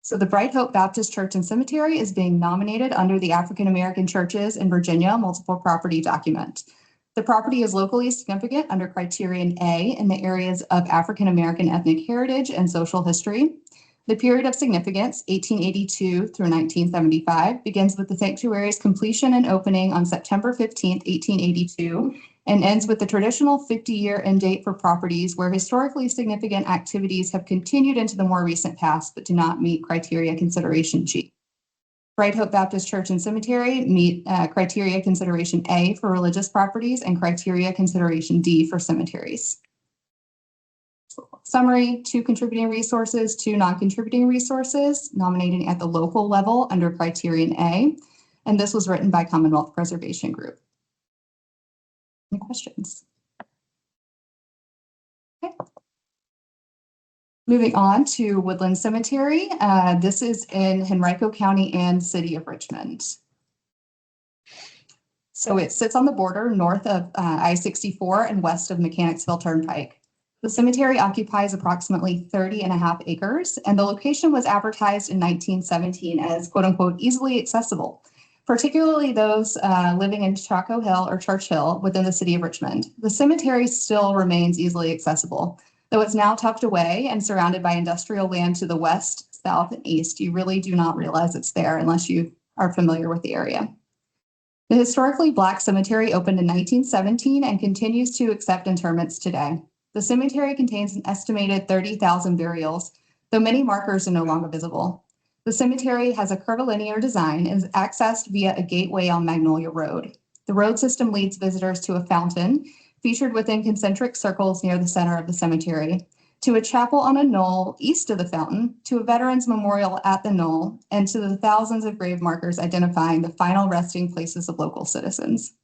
So the Bright Hope Baptist Church and Cemetery is being nominated under the African American Churches in Virginia multiple property document. The property is locally significant under criterion A in the areas of African American ethnic heritage and social history. The period of significance, 1882 through 1975, begins with the sanctuary's completion and opening on September 15, 1882, and ends with the traditional 50-year end date for properties where historically significant activities have continued into the more recent past but do not meet criteria consideration G. Bright Hope Baptist Church and Cemetery meet criteria consideration A for religious properties and criteria consideration D for cemeteries. Summary: 2 contributing resources, 2 non-contributing resources, nominating at the local level under criterion A, and this was written by Commonwealth Preservation Group. Any questions? Okay. Moving on to Woodland Cemetery. This is in Henrico County and City of Richmond. So it sits on the border north of I-64 and west of Mechanicsville Turnpike. The cemetery occupies approximately 30.5 acres, and the location was advertised in 1917 as quote unquote easily accessible, particularly those living in Chaco Hill or Church Hill within the city of Richmond. The cemetery still remains easily accessible, though it's now tucked away and surrounded by industrial land to the west, south, and east. You really do not realize it's there unless you are familiar with the area. The historically Black cemetery opened in 1917 and continues to accept interments today. The cemetery contains an estimated 30,000 burials, though many markers are no longer visible. The cemetery has a curvilinear design and is accessed via a gateway on Magnolia Road. The road system leads visitors to a fountain featured within concentric circles near the center of the cemetery, to a chapel on a knoll east of the fountain, to a veterans memorial at the knoll, and to the thousands of grave markers identifying the final resting places of local citizens.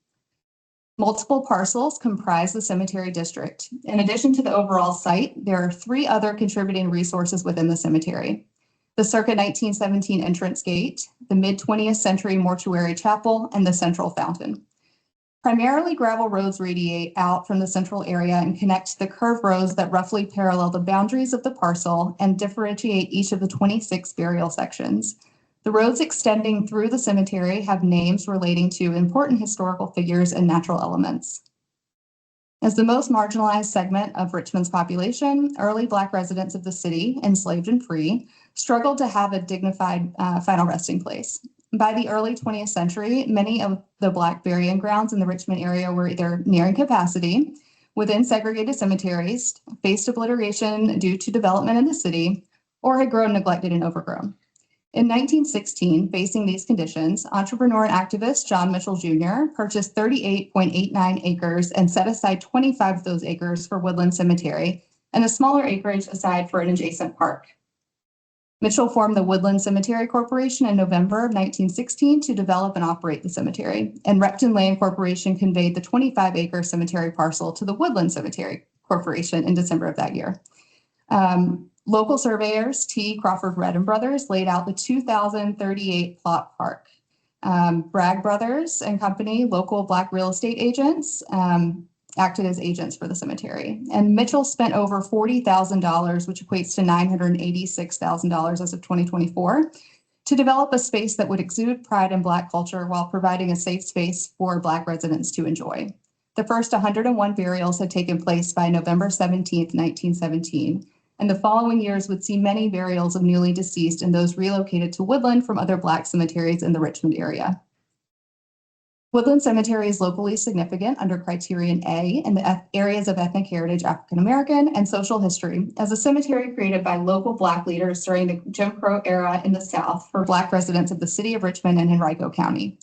Multiple parcels comprise the cemetery district. In addition to the overall site, there are 3 other contributing resources within the cemetery: the circa 1917 entrance gate, the mid-20th century mortuary chapel, and the central fountain. Primarily gravel roads radiate out from the central area and connect the curved roads that roughly parallel the boundaries of the parcel and differentiate each of the 26 burial sections. The roads extending through the cemetery have names relating to important historical figures and natural elements. As the most marginalized segment of Richmond's population, early Black residents of the city, enslaved and free, struggled to have a dignified final resting place. By the early 20th century, many of the Black burying grounds in the Richmond area were either nearing capacity, within segregated cemeteries, faced obliteration due to development in the city, or had grown neglected and overgrown. In 1916, facing these conditions, entrepreneur and activist John Mitchell Jr. purchased 38.89 acres and set aside 25 of those acres for Woodland Cemetery and a smaller acreage aside for an adjacent park. Mitchell formed the Woodland Cemetery Corporation in November of 1916 to develop and operate the cemetery, and Repton Land Corporation conveyed the 25-acre cemetery parcel to the Woodland Cemetery Corporation in December of that year. Local surveyors, T. Crawford Redden Brothers, laid out the 2,038 plot park. Bragg Brothers and Company, local Black real estate agents, acted as agents for the cemetery. And Mitchell spent over $40,000, which equates to $986,000 as of 2024, to develop a space that would exude pride in Black culture while providing a safe space for Black residents to enjoy. The first 101 burials had taken place by November 17, 1917. And the following years would see many burials of newly deceased and those relocated to Woodland from other Black cemeteries in the Richmond area. Woodland Cemetery is locally significant under criterion A in the areas of ethnic heritage, African American, and social history as a cemetery created by local Black leaders during the Jim Crow era in the South for Black residents of the city of Richmond and Henrico County.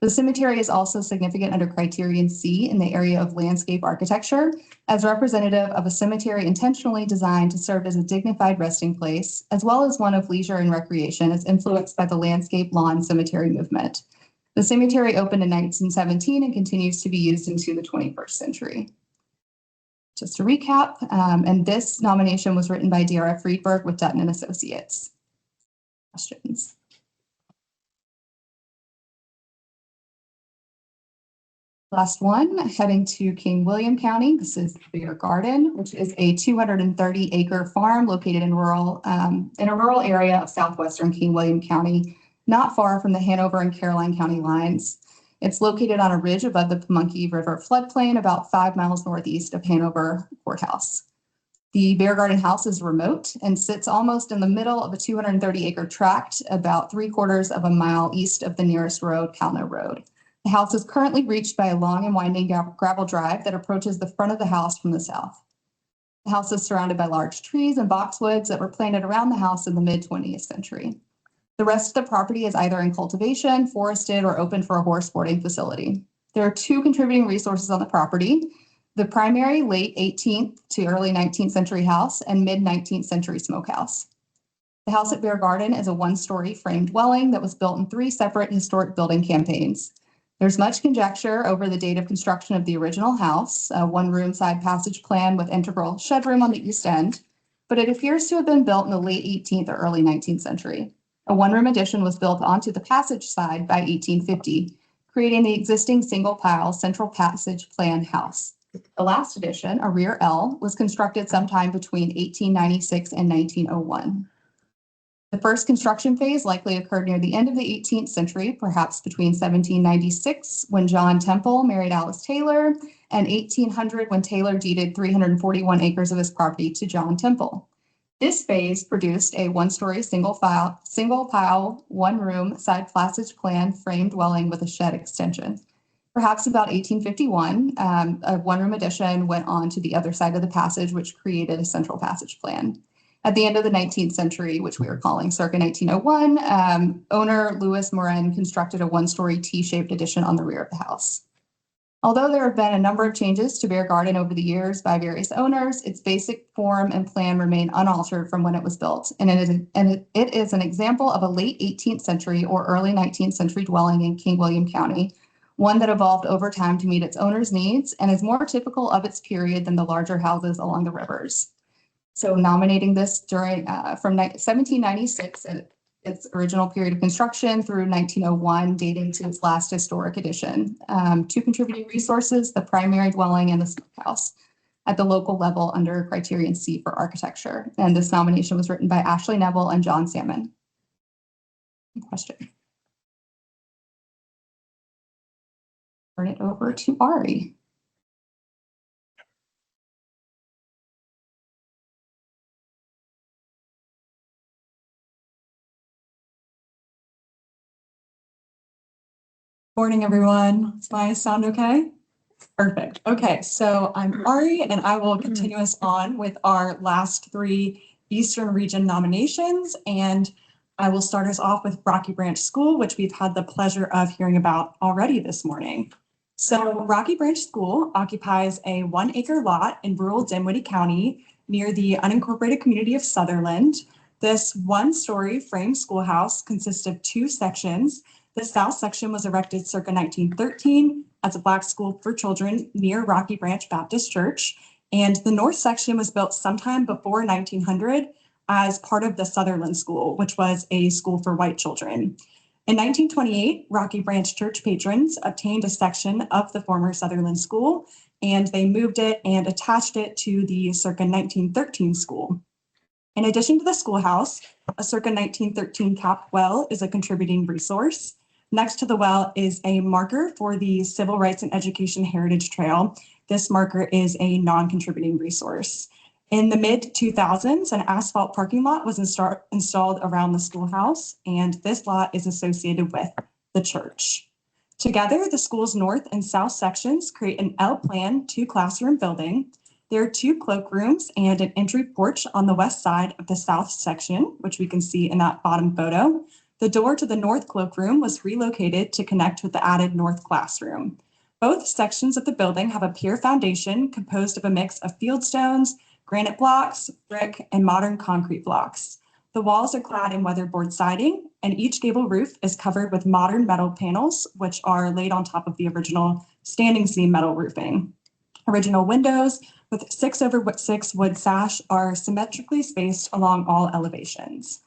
The cemetery is also significant under criterion C in the area of landscape architecture as representative of a cemetery intentionally designed to serve as a dignified resting place, as well as one of leisure and recreation as influenced by the landscape lawn cemetery movement. The cemetery opened in 1917 and continues to be used into the 21st century. Just to recap, and this nomination was written by D.R.F. Friedberg with Dutton and Associates. Questions? Last one, heading to King William County. This is Bear Garden, which is a 230-acre farm located in a rural area of southwestern King William County, not far from the Hanover and Caroline County lines. It's located on a ridge above the Pamunkey River floodplain, about 5 miles northeast of Hanover Courthouse. The Bear Garden house is remote and sits almost in the middle of a 230-acre tract, about 3/4 of a mile east of the nearest road, Calno Road. The house is currently reached by a long and winding gravel drive that approaches the front of the house from the south. The house is surrounded by large trees and boxwoods that were planted around the house in the mid-20th century. The rest of the property is either in cultivation, forested, or open for a horse boarding facility. There are 2 contributing resources on the property: the primary late 18th to early 19th century house and mid-19th century smokehouse. The house at Bear Garden is a 1-story frame dwelling that was built in 3 separate historic building campaigns. There's much conjecture over the date of construction of the original house, a 1-room side passage plan with integral shed room on the east end, but it appears to have been built in the late 18th or early 19th century. A 1-room addition was built onto the passage side by 1850, creating the existing single-pile central passage plan house. The last addition, a rear L, was constructed sometime between 1896 and 1901. The first construction phase likely occurred near the end of the 18th century, perhaps between 1796, when John Temple married Alice Taylor, and 1800, when Taylor deeded 341 acres of his property to John Temple. This phase produced a 1-story single pile, 1-room side passage plan frame dwelling with a shed extension. Perhaps about 1851, a 1-room addition went on to the other side of the passage, which created a central passage plan. At the end of the 19th century, which we are calling circa 1901, owner Louis Morin constructed a 1-story T-shaped addition on the rear of the house. Although there have been a number of changes to Bear Garden over the years by various owners, its basic form and plan remain unaltered from when it was built. And it is an example of a late 18th century or early 19th century dwelling in King William County, one that evolved over time to meet its owner's needs and is more typical of its period than the larger houses along the rivers. So nominating this during from 1796, its original period of construction, through 1901, dating to its last historic addition. 2 contributing resources: the primary dwelling and the smokehouse, at the local level under criterion C for architecture. And this nomination was written by Ashley Neville and John Salmon. Question? Turn it over to Ari. Morning, everyone. Does my sound okay? Perfect. Okay, so I'm Ari, and I will continue us on with our last 3 Eastern Region nominations. And I will start us off with Rocky Branch School, which we've had the pleasure of hearing about already this morning. So Rocky Branch School occupies a 1-acre lot in rural Dinwiddie County near the unincorporated community of Sutherland. This 1-story frame schoolhouse consists of 2 sections. The south section was erected circa 1913 as a Black school for children near Rocky Branch Baptist Church. And the north section was built sometime before 1900 as part of the Sutherland School, which was a school for white children. In 1928, Rocky Branch Church patrons obtained a section of the former Sutherland School, and they moved it and attached it to the circa 1913 school. In addition to the schoolhouse, a circa 1913 capped well is a contributing resource. Next to the well is a marker for the Civil Rights and Education Heritage Trail. This marker is a non-contributing resource. In the mid-2000s, an asphalt parking lot was installed around the schoolhouse, and this lot is associated with the church. Together, the school's north and south sections create an L-plan 2-classroom building. There are 2 cloakrooms and an entry porch on the west side of the south section, which we can see in that bottom photo. The door to the north cloakroom was relocated to connect with the added north classroom. Both sections of the building have a pier foundation composed of a mix of fieldstones, granite blocks, brick, and modern concrete blocks. The walls are clad in weatherboard siding, and each gable roof is covered with modern metal panels, which are laid on top of the original standing seam metal roofing. Original windows with 6/6 wood sash are symmetrically spaced along all elevations.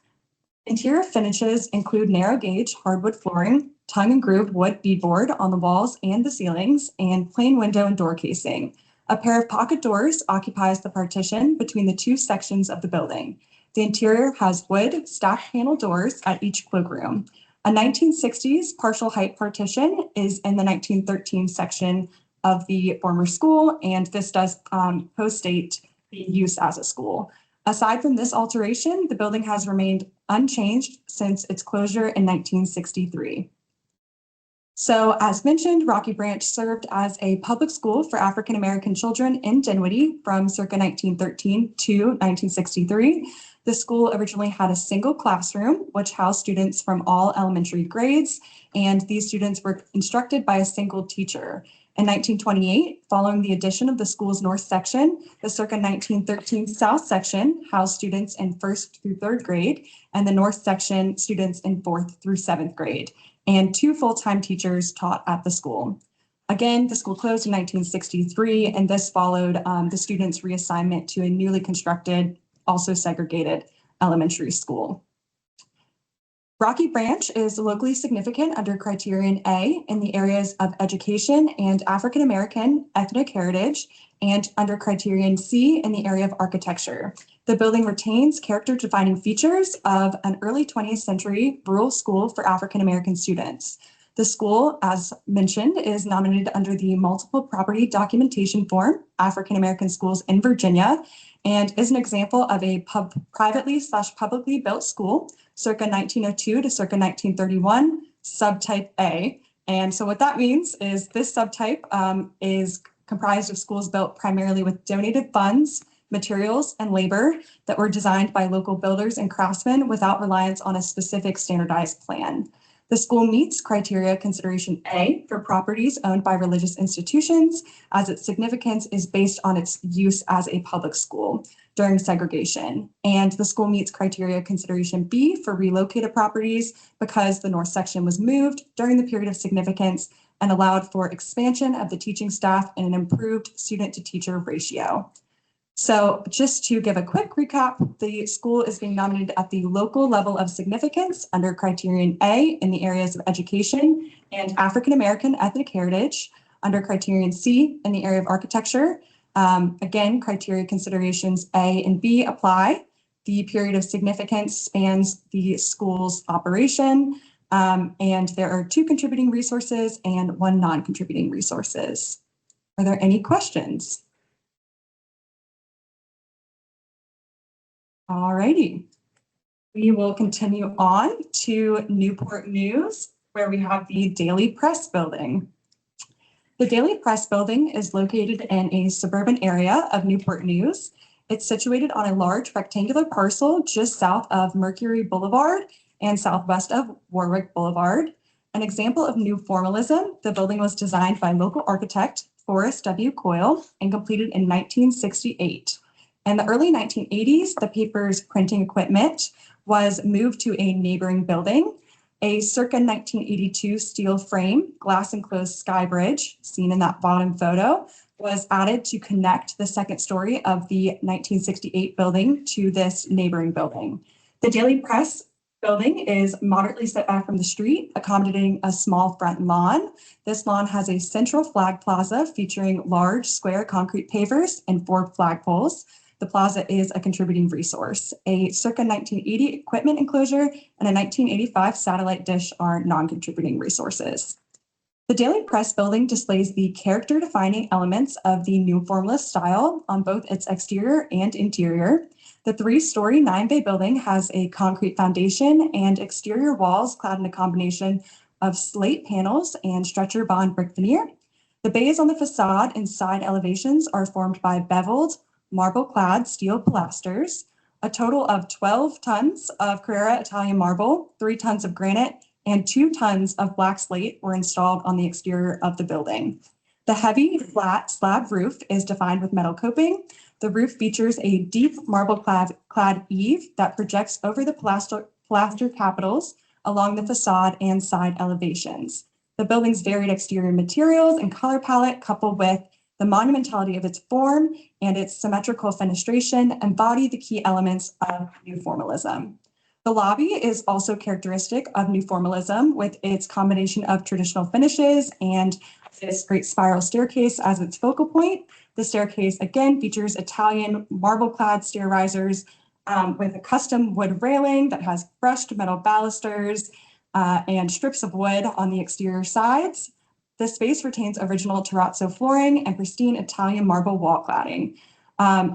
Interior finishes include narrow gauge hardwood flooring, tongue and groove wood beadboard on the walls and the ceilings, and plain window and door casing. A pair of pocket doors occupies the partition between the two sections of the building. The interior has wood stacked panel doors at each cloakroom. A 1960s partial height partition is in the 1913 section of the former school, and this does post-date the use as a school. Aside from this alteration, the building has remained unchanged since its closure in 1963. So as mentioned, Rocky Branch served as a public school for African American children in Dinwiddie from circa 1913 to 1963. The school originally had a single classroom, which housed students from all elementary grades, and these students were instructed by a single teacher. In 1928, following the addition of the school's north section, the circa 1913 south section housed students in 1st through 3rd grade, and the north section students in 4th through 7th grade, and 2 full-time teachers taught at the school. Again, the school closed in 1963, and this followed the students' reassignment to a newly constructed, also segregated elementary school. Rocky Branch is locally significant under criterion A in the areas of education and African American ethnic heritage, and under criterion C in the area of architecture. The building retains character-defining features of an early 20th century rural school for African American students. The school, as mentioned, is nominated under the Multiple Property Documentation Form, African American Schools in Virginia, and is an example of a privately/publicly built school, circa 1902 to circa 1931, subtype A. And so what that means is this subtype is comprised of schools built primarily with donated funds, materials, and labor that were designed by local builders and craftsmen without reliance on a specific standardized plan. The school meets criteria consideration A for properties owned by religious institutions, as its significance is based on its use as a public school during segregation. And the school meets criteria consideration B for relocated properties because the north section was moved during the period of significance and allowed for expansion of the teaching staff and an improved student-to-teacher ratio. So just to give a quick recap, the school is being nominated at the local level of significance under criterion A in the areas of education and African American ethnic heritage, under criterion C in the area of architecture. Again, criteria considerations A and B apply. The period of significance spans the school's operation, and there are 2 contributing resources and 1 non-contributing resources. Are there any questions? All righty. We will continue on to Newport News, where we have the Daily Press Building. The Daily Press Building is located in a suburban area of Newport News. It's situated on a large rectangular parcel just south of Mercury Boulevard and southwest of Warwick Boulevard. An example of new formalism, the building was designed by local architect Forrest W. Coyle and completed in 1968. In the early 1980s, the paper's printing equipment was moved to a neighboring building. A circa 1982 steel frame, glass enclosed sky bridge, seen in that bottom photo, was added to connect the 2nd story of the 1968 building to this neighboring building. The Daily Press building is moderately set back from the street, accommodating a small front lawn. This lawn has a central flag plaza featuring large square concrete pavers and 4 flagpoles. The plaza is a contributing resource. A circa 1980 equipment enclosure and a 1985 satellite dish are non-contributing resources. The Daily Press building displays the character-defining elements of the new formalist style on both its exterior and interior. The 3-story 9-bay building has a concrete foundation and exterior walls clad in a combination of slate panels and stretcher bond brick veneer. The bays on the facade and side elevations are formed by beveled, marble-clad steel pilasters. A total of 12 tons of Carrara Italian marble, 3 tons of granite, and 2 tons of black slate were installed on the exterior of the building. The heavy, flat slab roof is defined with metal coping. The roof features a deep marble-clad eave that projects over the plaster capitals along the facade and side elevations. The building's varied exterior materials and color palette, coupled with the monumentality of its form and its symmetrical fenestration, embody the key elements of New Formalism. The lobby is also characteristic of New Formalism, with its combination of traditional finishes and this great spiral staircase as its focal point. The staircase again features Italian marble-clad stair risers with a custom wood railing that has brushed metal balusters and strips of wood on the exterior sides. The space retains original terrazzo flooring and pristine Italian marble wall cladding.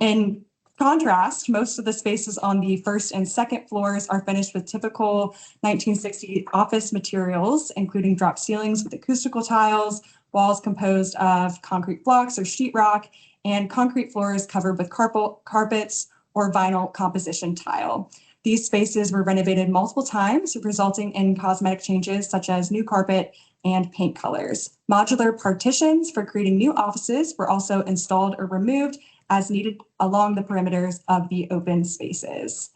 In contrast, most of the spaces on the first and second floors are finished with typical 1960 office materials, including drop ceilings with acoustical tiles, walls composed of concrete blocks or sheetrock, and concrete floors covered with carpets or vinyl composition tile. These spaces were renovated multiple times, resulting in cosmetic changes such as new carpet and paint colors. Modular partitions for creating new offices were also installed or removed as needed along the perimeters of the open spaces.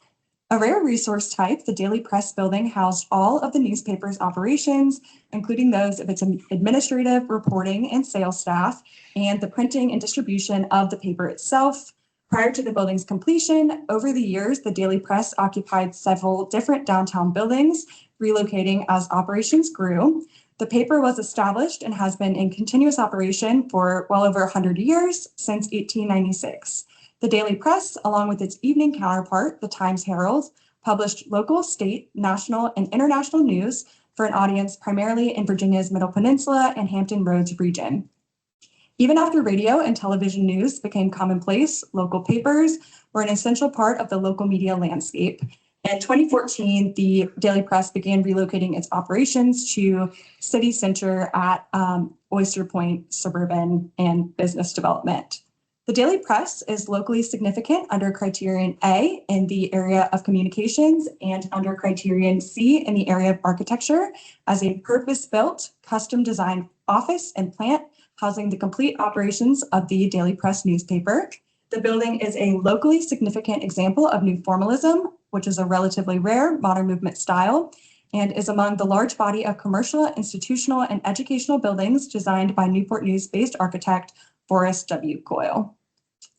A rare resource type, the Daily Press building housed all of the newspaper's operations, including those of its administrative, reporting, and sales staff, and the printing and distribution of the paper itself. Prior to the building's completion, over the years, the Daily Press occupied several different downtown buildings, relocating as operations grew. The paper was established and has been in continuous operation for well over 100 years, since 1896. The Daily Press, along with its evening counterpart, the Times Herald, published local, state, national, and international news for an audience primarily in Virginia's Middle Peninsula and Hampton Roads region. Even after radio and television news became commonplace, local papers were an essential part of the local media landscape. In 2014, the Daily Press began relocating its operations to City Center at Oyster Point Suburban and Business Development. The Daily Press is locally significant under Criterion A in the area of communications and under Criterion C in the area of architecture as a purpose-built, custom-designed office and plant housing the complete operations of the Daily Press newspaper. The building is a locally significant example of New Formalism, which is a relatively rare modern movement style, and is among the large body of commercial, institutional, and educational buildings designed by Newport News-based architect Forrest W. Coyle.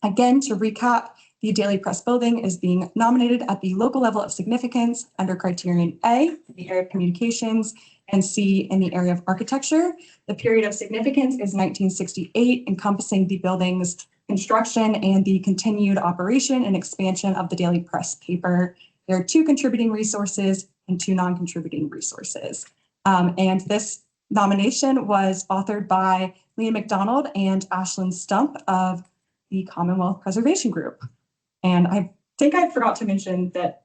Again, to recap, the Daily Press building is being nominated at the local level of significance under Criterion A, the area of communications, and C in the area of architecture. The period of significance is 1968, encompassing the building's construction and the continued operation and expansion of the Daily Press paper. There are 2 contributing resources and 2 non-contributing resources. And this nomination was authored by Leah McDonald and Ashlyn Stump of the Commonwealth Preservation Group. And I think I forgot to mention that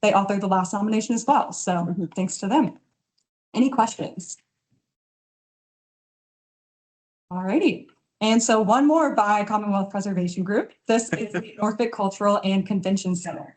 they authored the last nomination as well. So thanks to them. Any questions? All righty. And so one more by Commonwealth Preservation Group. This is the Norfolk Cultural and Convention Center.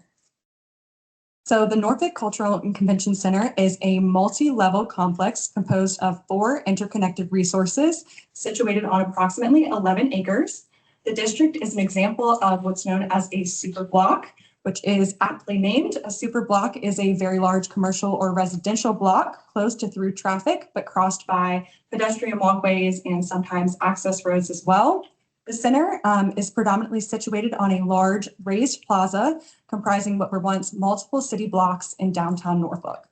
So the Norfolk Cultural and Convention Center is a multi-level complex composed of 4 interconnected resources situated on approximately 11 acres. The district is an example of what's known as a super block, which is aptly named. A super block is a very large commercial or residential block close to through traffic, but crossed by pedestrian walkways and sometimes access roads as well. The center is predominantly situated on a large raised plaza comprising what were once multiple city blocks in downtown Norfolk.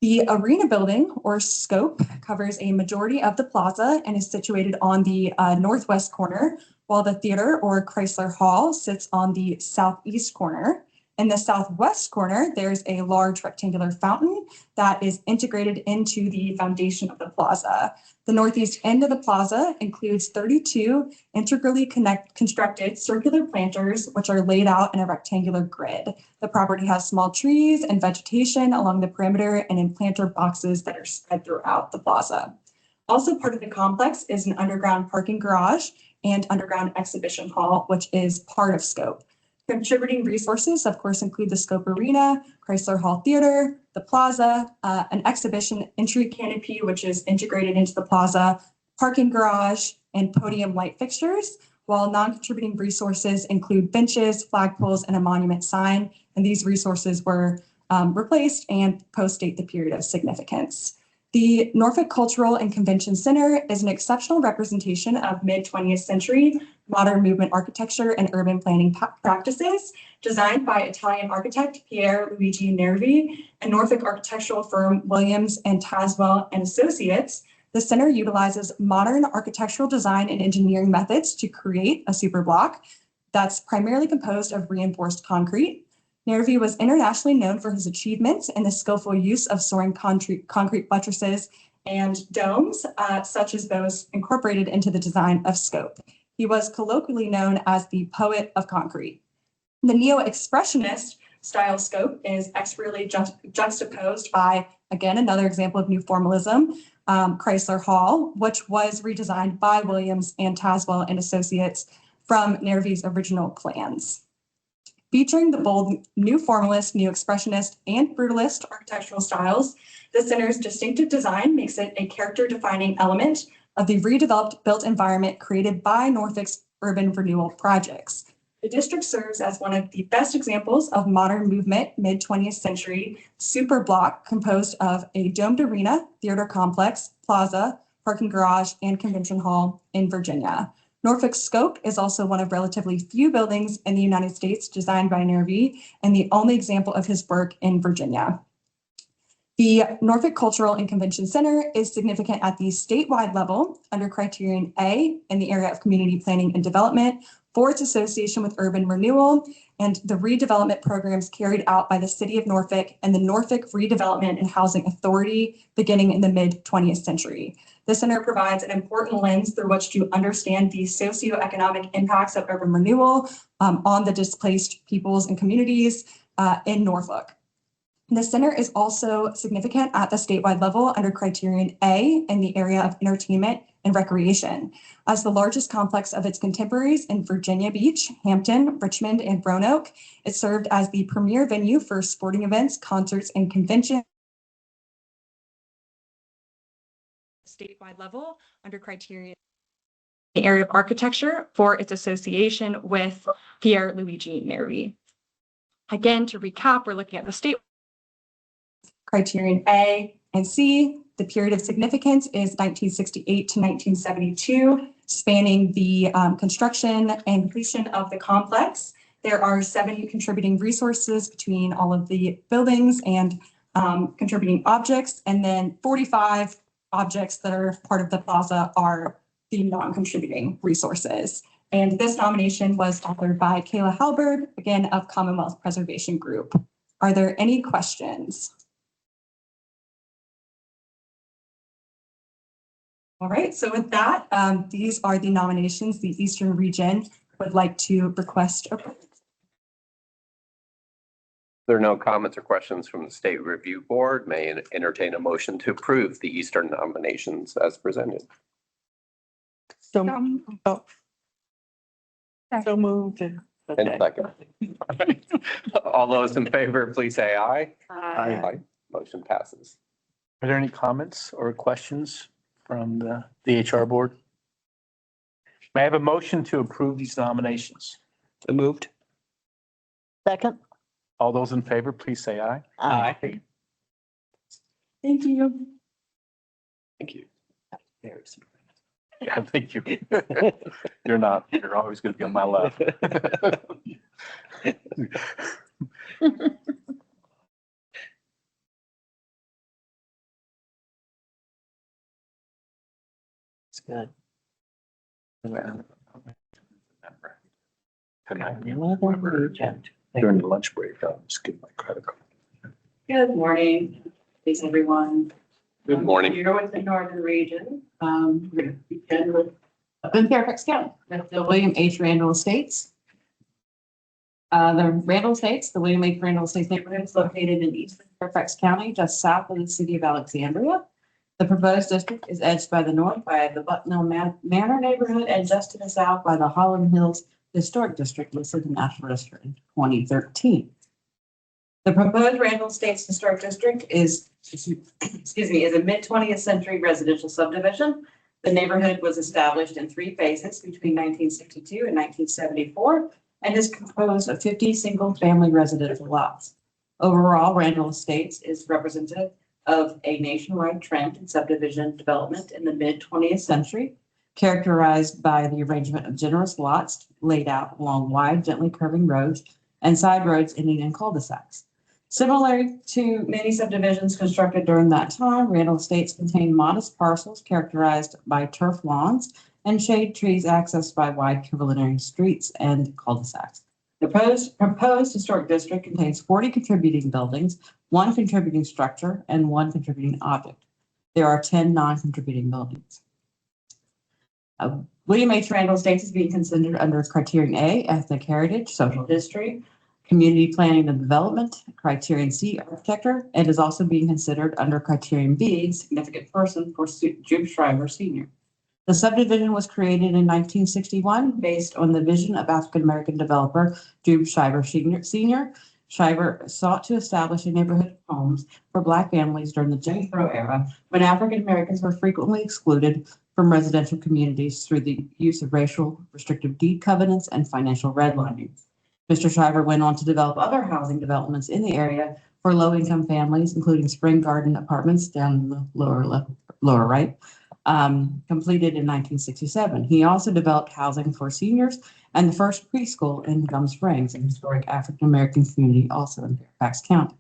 The arena building, or Scope, covers a majority of the plaza and is situated on the northwest corner, while the theater, or Chrysler Hall, sits on the southeast corner. In the southwest corner, there's a large rectangular fountain that is integrated into the foundation of the plaza. The northeast end of the plaza includes 32 integrally constructed circular planters, which are laid out in a rectangular grid. The property has small trees and vegetation along the perimeter and in planter boxes that are spread throughout the plaza. Also part of the complex is an underground parking garage and underground exhibition hall, which is part of Scope. Contributing resources, of course, include the Scope Arena, Chrysler Hall Theater, the Plaza, an exhibition entry canopy, which is integrated into the plaza, parking garage, and podium light fixtures, while non-contributing resources include benches, flagpoles, and a monument sign. And these resources were replaced and post-date the period of significance. The Norfolk Cultural and Convention Center is an exceptional representation of mid-20th century modern movement architecture and urban planning practices, designed by Italian architect Pier Luigi Nervi and Norfolk architectural firm Williams and Tazewell and Associates. The center utilizes modern architectural design and engineering methods to create a superblock that's primarily composed of reinforced concrete. Nervi was internationally known for his achievements in the skillful use of soaring concrete buttresses and domes, such as those incorporated into the design of Scope. He was colloquially known as the poet of concrete. The neo-expressionist style Scope is expertly juxtaposed by, again, another example of new formalism, Chrysler Hall, which was redesigned by Williams and Tazewell and Associates from Nervi's original plans. Featuring the bold new formalist, new expressionist, and brutalist architectural styles, the center's distinctive design makes it a character-defining element of the redeveloped built environment created by Norfolk's urban renewal projects. The district serves as one of the best examples of modern movement mid-20th century superblock composed of a domed arena, theater complex, plaza, parking garage, and convention hall in Virginia. Norfolk's Scope is also one of relatively few buildings in the United States designed by Nervi and the only example of his work in Virginia. The Norfolk Cultural and Convention Center is significant at the statewide level under criterion A in the area of community planning and development for its association with urban renewal and the redevelopment programs carried out by the City of Norfolk and the Norfolk Redevelopment and Housing Authority beginning in the mid-20th century. The center provides an important lens through which to understand the socioeconomic impacts of urban renewal on the displaced peoples and communities in Norfolk. The center is also significant at the statewide level under criterion A in the area of entertainment and recreation. As the largest complex of its contemporaries in Virginia Beach, Hampton, Richmond, and Roanoke, it served as the premier venue for sporting events, concerts, and conventions. Statewide level under criterion the area of architecture for its association with Pier Luigi Nervi. Again, to recap, we're looking at the state criterion A and C. The period of significance is 1968 to 1972, spanning the construction and completion of the complex. There are 7 contributing resources between all of the buildings and contributing objects, and then 45 objects that are part of the plaza are the non-contributing resources. And this nomination was authored by Kayla Halberd, again, of Commonwealth Preservation Group. Are there any questions? All right, so with that, these are the nominations the Eastern Region would like to request approval. There are no comments or questions from the State Review Board. May I entertain a motion to approve the Eastern nominations as presented. So moved. And second. All those in favor, please say aye. Aye. Motion passes. Are there any comments or questions from the HR board? May I have a motion to approve these nominations? So moved. Second. All those in favor, please say aye. Aye. Thank you. Thank you. Yeah, thank you. You're not, you're always going to be on my left. It's good. During the lunch break, I'll just give my credit card. Good morning, please, everyone. Good morning. Here with the Northern Region, we're going to begin with up in Fairfax County, with the William H. Randall Estates. The Randall Estates, the William H. Randall Estates neighborhood is located in eastern Fairfax County, just south of the city of Alexandria. The proposed district is edged by the north by the Bucknell Manor neighborhood and just to the south by the Holland Hills Historic District listed in National Register in 2013. The proposed Randall Estates Historic District is a mid-20th century residential subdivision. The neighborhood was established in 3 phases between 1962 and 1974 and is composed of 50 single-family residential lots. Overall, Randall Estates is representative of a nationwide trend in subdivision development in the mid-20th century, characterized by the arrangement of generous lots laid out along wide, gently curving roads and side roads ending in cul-de-sacs. Similar to many subdivisions constructed during that time, Randall Estates contained modest parcels characterized by turf lawns and shade trees accessed by wide curvilinear streets and cul-de-sacs. The proposed historic district contains 40 contributing buildings, 1 contributing structure, and 1 contributing object. There are 10 non-contributing buildings. William H. Randall Estates is being considered under Criterion A, Ethnic Heritage, Social History, Community Planning and Development, Criterion C, Architecture, and is also being considered under Criterion B, Significant Person for Jube Shriver Sr. The subdivision was created in 1961 based on the vision of African-American developer Jube Shriver Sr. Shriver sought to establish a neighborhood of homes for Black families during the Jim Crow era when African-Americans were frequently excluded from residential communities through the use of racial restrictive deed covenants and financial redlining. Mr. Shriver went on to develop other housing developments in the area for low-income families, including Spring Garden Apartments down in the lower right, completed in 1967. He also developed housing for seniors and the first preschool in Gum Springs, an historic African-American community also in Fairfax County.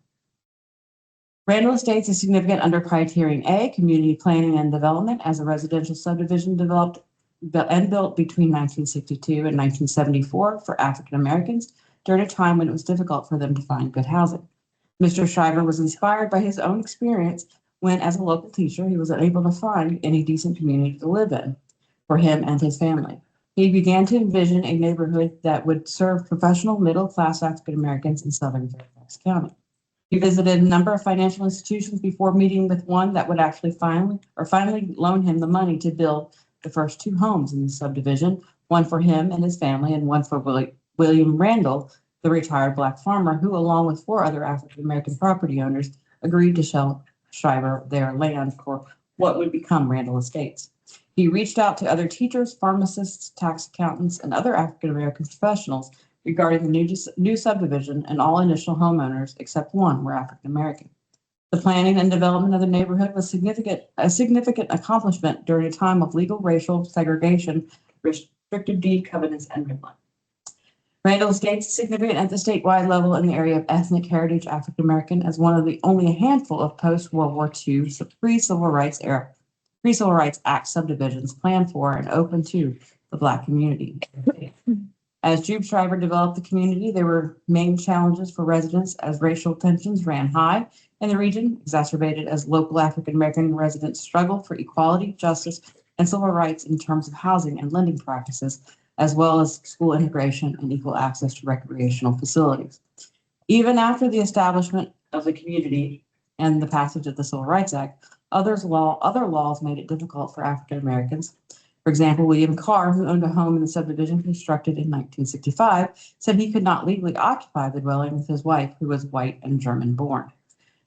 Randall Estates is significant under Criterion A, Community Planning and Development, as a residential subdivision developed and built between 1962 and 1974 for African Americans during a time when it was difficult for them to find good housing. Mr. Shriver was inspired by his own experience when, as a local teacher, he was unable to find any decent community to live in for him and his family. He began to envision a neighborhood that would serve professional middle-class African Americans in southern Fairfax County. He visited a number of financial institutions before meeting with one that would actually finally loan him the money to build the first 2 homes in the subdivision, one for him and his family and one for William Randall, the retired Black farmer who, along with 4 other African-American property owners, agreed to sell Shriver their land for what would become Randall Estates. He reached out to other teachers, pharmacists, tax accountants, and other African-American professionals regarding the new subdivision, and all initial homeowners, except one, were African-American. The planning and development of the neighborhood was a significant accomplishment during a time of legal racial segregation, restrictive deed covenants, and redlining. Randall Estates is significant at the statewide level in the area of ethnic heritage African American as one of the only a handful of post-World War II pre-Civil Rights Act subdivisions planned for and open to the Black community. As Jube Shriver developed the community, there were main challenges for residents as racial tensions ran high in the region, exacerbated as local African American residents struggled for equality, justice, and civil rights in terms of housing and lending practices, as well as school integration and equal access to recreational facilities. Even after the establishment of the community and the passage of the Civil Rights Act, other laws made it difficult for African Americans. For example, William Carr, who owned a home in the subdivision constructed in 1965, said he could not legally occupy the dwelling with his wife, who was white and German born.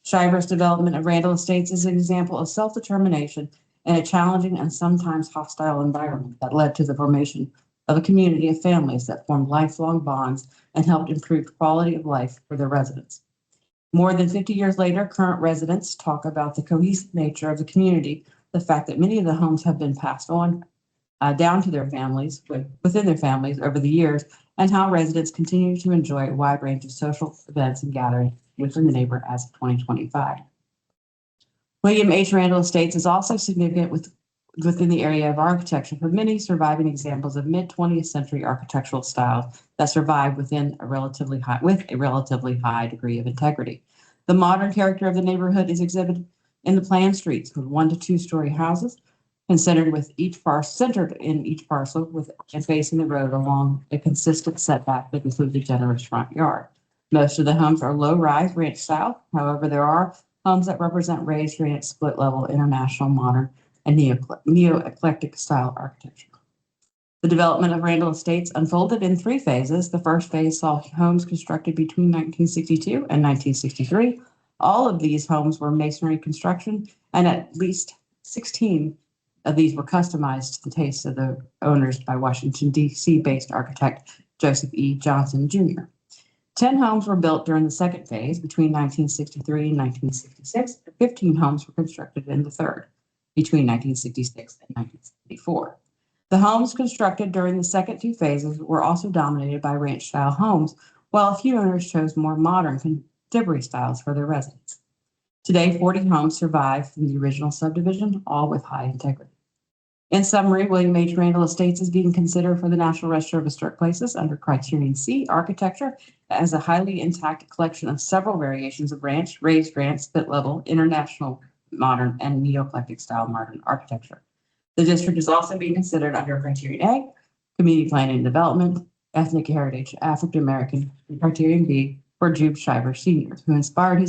Shriver's development of Randall Estates is an example of self-determination in a challenging and sometimes hostile environment that led to the formation of a community of families that formed lifelong bonds and helped improve quality of life for their residents. More than 50 years later, current residents talk about the cohesive nature of the community, the fact that many of the homes have been passed on down to their families, within their families over the years, and how residents continue to enjoy a wide range of social events and gatherings within the neighborhood as of 2025. William H. Randall Estates is also significant within the area of architecture for many surviving examples of mid-20th century architectural styles that survive with a relatively high degree of integrity. The modern character of the neighborhood is exhibited in the planned streets with 1 to 2 story houses, centered in each parcel and facing the road along a consistent setback that includes a generous front yard. Most of the homes are low-rise ranch style. However, there are homes that represent raised ranch, split level, international, modern, and neo-eclectic style architecture. The development of Randall Estates unfolded in three phases. The first phase saw homes constructed between 1962 and 1963. All of these homes were masonry construction, and at least 16 of these were customized to the taste of the owners by Washington, D.C.-based architect Joseph E. Johnson, Jr. 10 homes were built during the second phase between 1963 and 1966, and 15 homes were constructed in the third between 1966 and 1974. The homes constructed during the second two phases were also dominated by ranch-style homes, while a few owners chose more modern contemporary styles for their residence. Today, 40 homes survive from the original subdivision, all with high integrity. In summary, William H. Randall Estates is being considered for the National Register of Historic Places under Criterion C, Architecture, as a highly intact collection of several variations of ranch, raised ranch, split level, international modern, and neo-eclectic style modern architecture. The district is also being considered under Criterion A, Community Planning and Development, Ethnic Heritage, African American, and Criterion B for Jube Shiver Sr., who inspired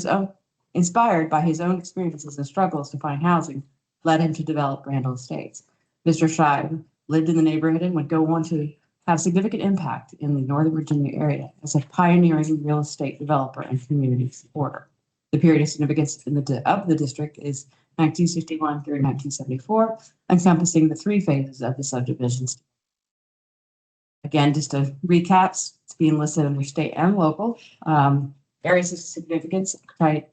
by his own experiences and struggles to find housing, led him to develop Randall Estates. Mr. Shive lived in the neighborhood and would go on to have significant impact in the Northern Virginia area as a pioneering real estate developer and community supporter. The period of significance of the district is 1961 through 1974, encompassing the three phases of the subdivisions. Again, just to recap, it's being listed under state and local. Areas of significance, Criterion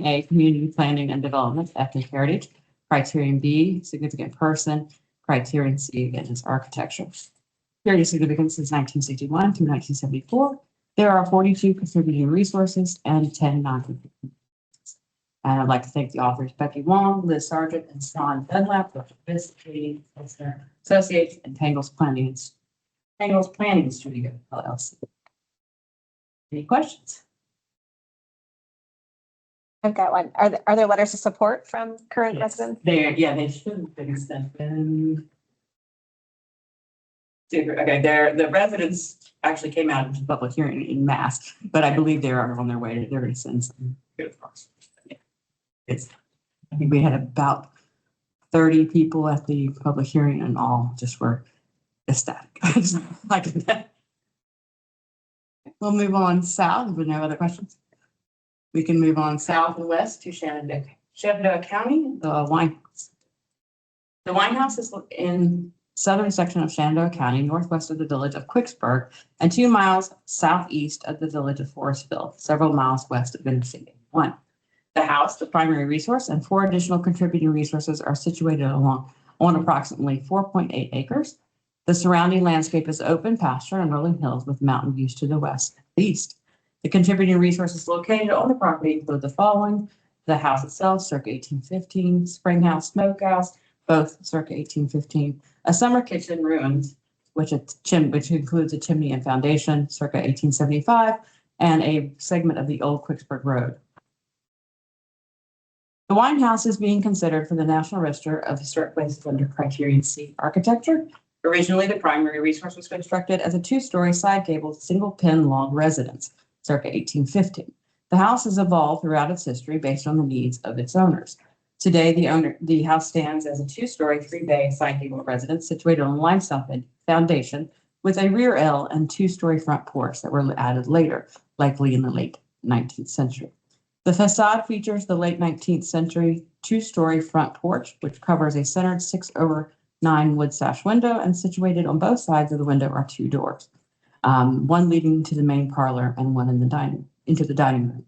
A, Community Planning and Development, Ethnic Heritage. Criterion B, Significant Person. Criterion C, again, is Architecture. Period of significance is 1961 through 1974. There are 42 contributing resources and 10 non-contributing. And I'd like to thank the authors Becky Wong, Liz Sargent, and Sean Dunlap for participating as their associates and Tangles Planning Studio, LLC. Any questions? I've got one. Are there letters of support from current residents? They should have been sent in. Okay, the residents actually came out into public hearing in mass, but I believe they are on their way. They're going to send some. I think we had about 30 people at the public hearing and all just were ecstatic. Like that. We'll move on south if there are no other questions. We can move on south and west to Shenandoah County, the Wine House. The Wine House is in southern section of Shenandoah County, northwest of the village of Quicksburg, and 2 miles southeast of the village of Forestville, several miles west of Interstate 81. The house, the primary resource, and 4 additional contributing resources are situated on approximately 4.8 acres. The surrounding landscape is open pasture and rolling hills with mountain views to the west and east. The contributing resources located on the property include the following: the house itself, circa 1815, spring house, smokehouse, both circa 1815, a summer kitchen ruined, which includes a chimney and foundation, circa 1875, and a segment of the old Quicksburg Road. The Wine House is being considered for the National Register of Historic Places under Criterion C, Architecture. Originally, the primary resource was constructed as a 2-story side-gabled single-pin log residence, circa 1815. The house has evolved throughout its history based on the needs of its owners. Today, the house stands as a 2-story, 3-bay side-gabled residence situated on limestone foundation with a rear L and 2-story front porch that were added later, likely in the late 19th century. The facade features the late 19th century 2-story front porch, which covers a centered 6/9 wood sash window, and situated on both sides of the window are 2 doors, one leading to the main parlor and one into the dining room.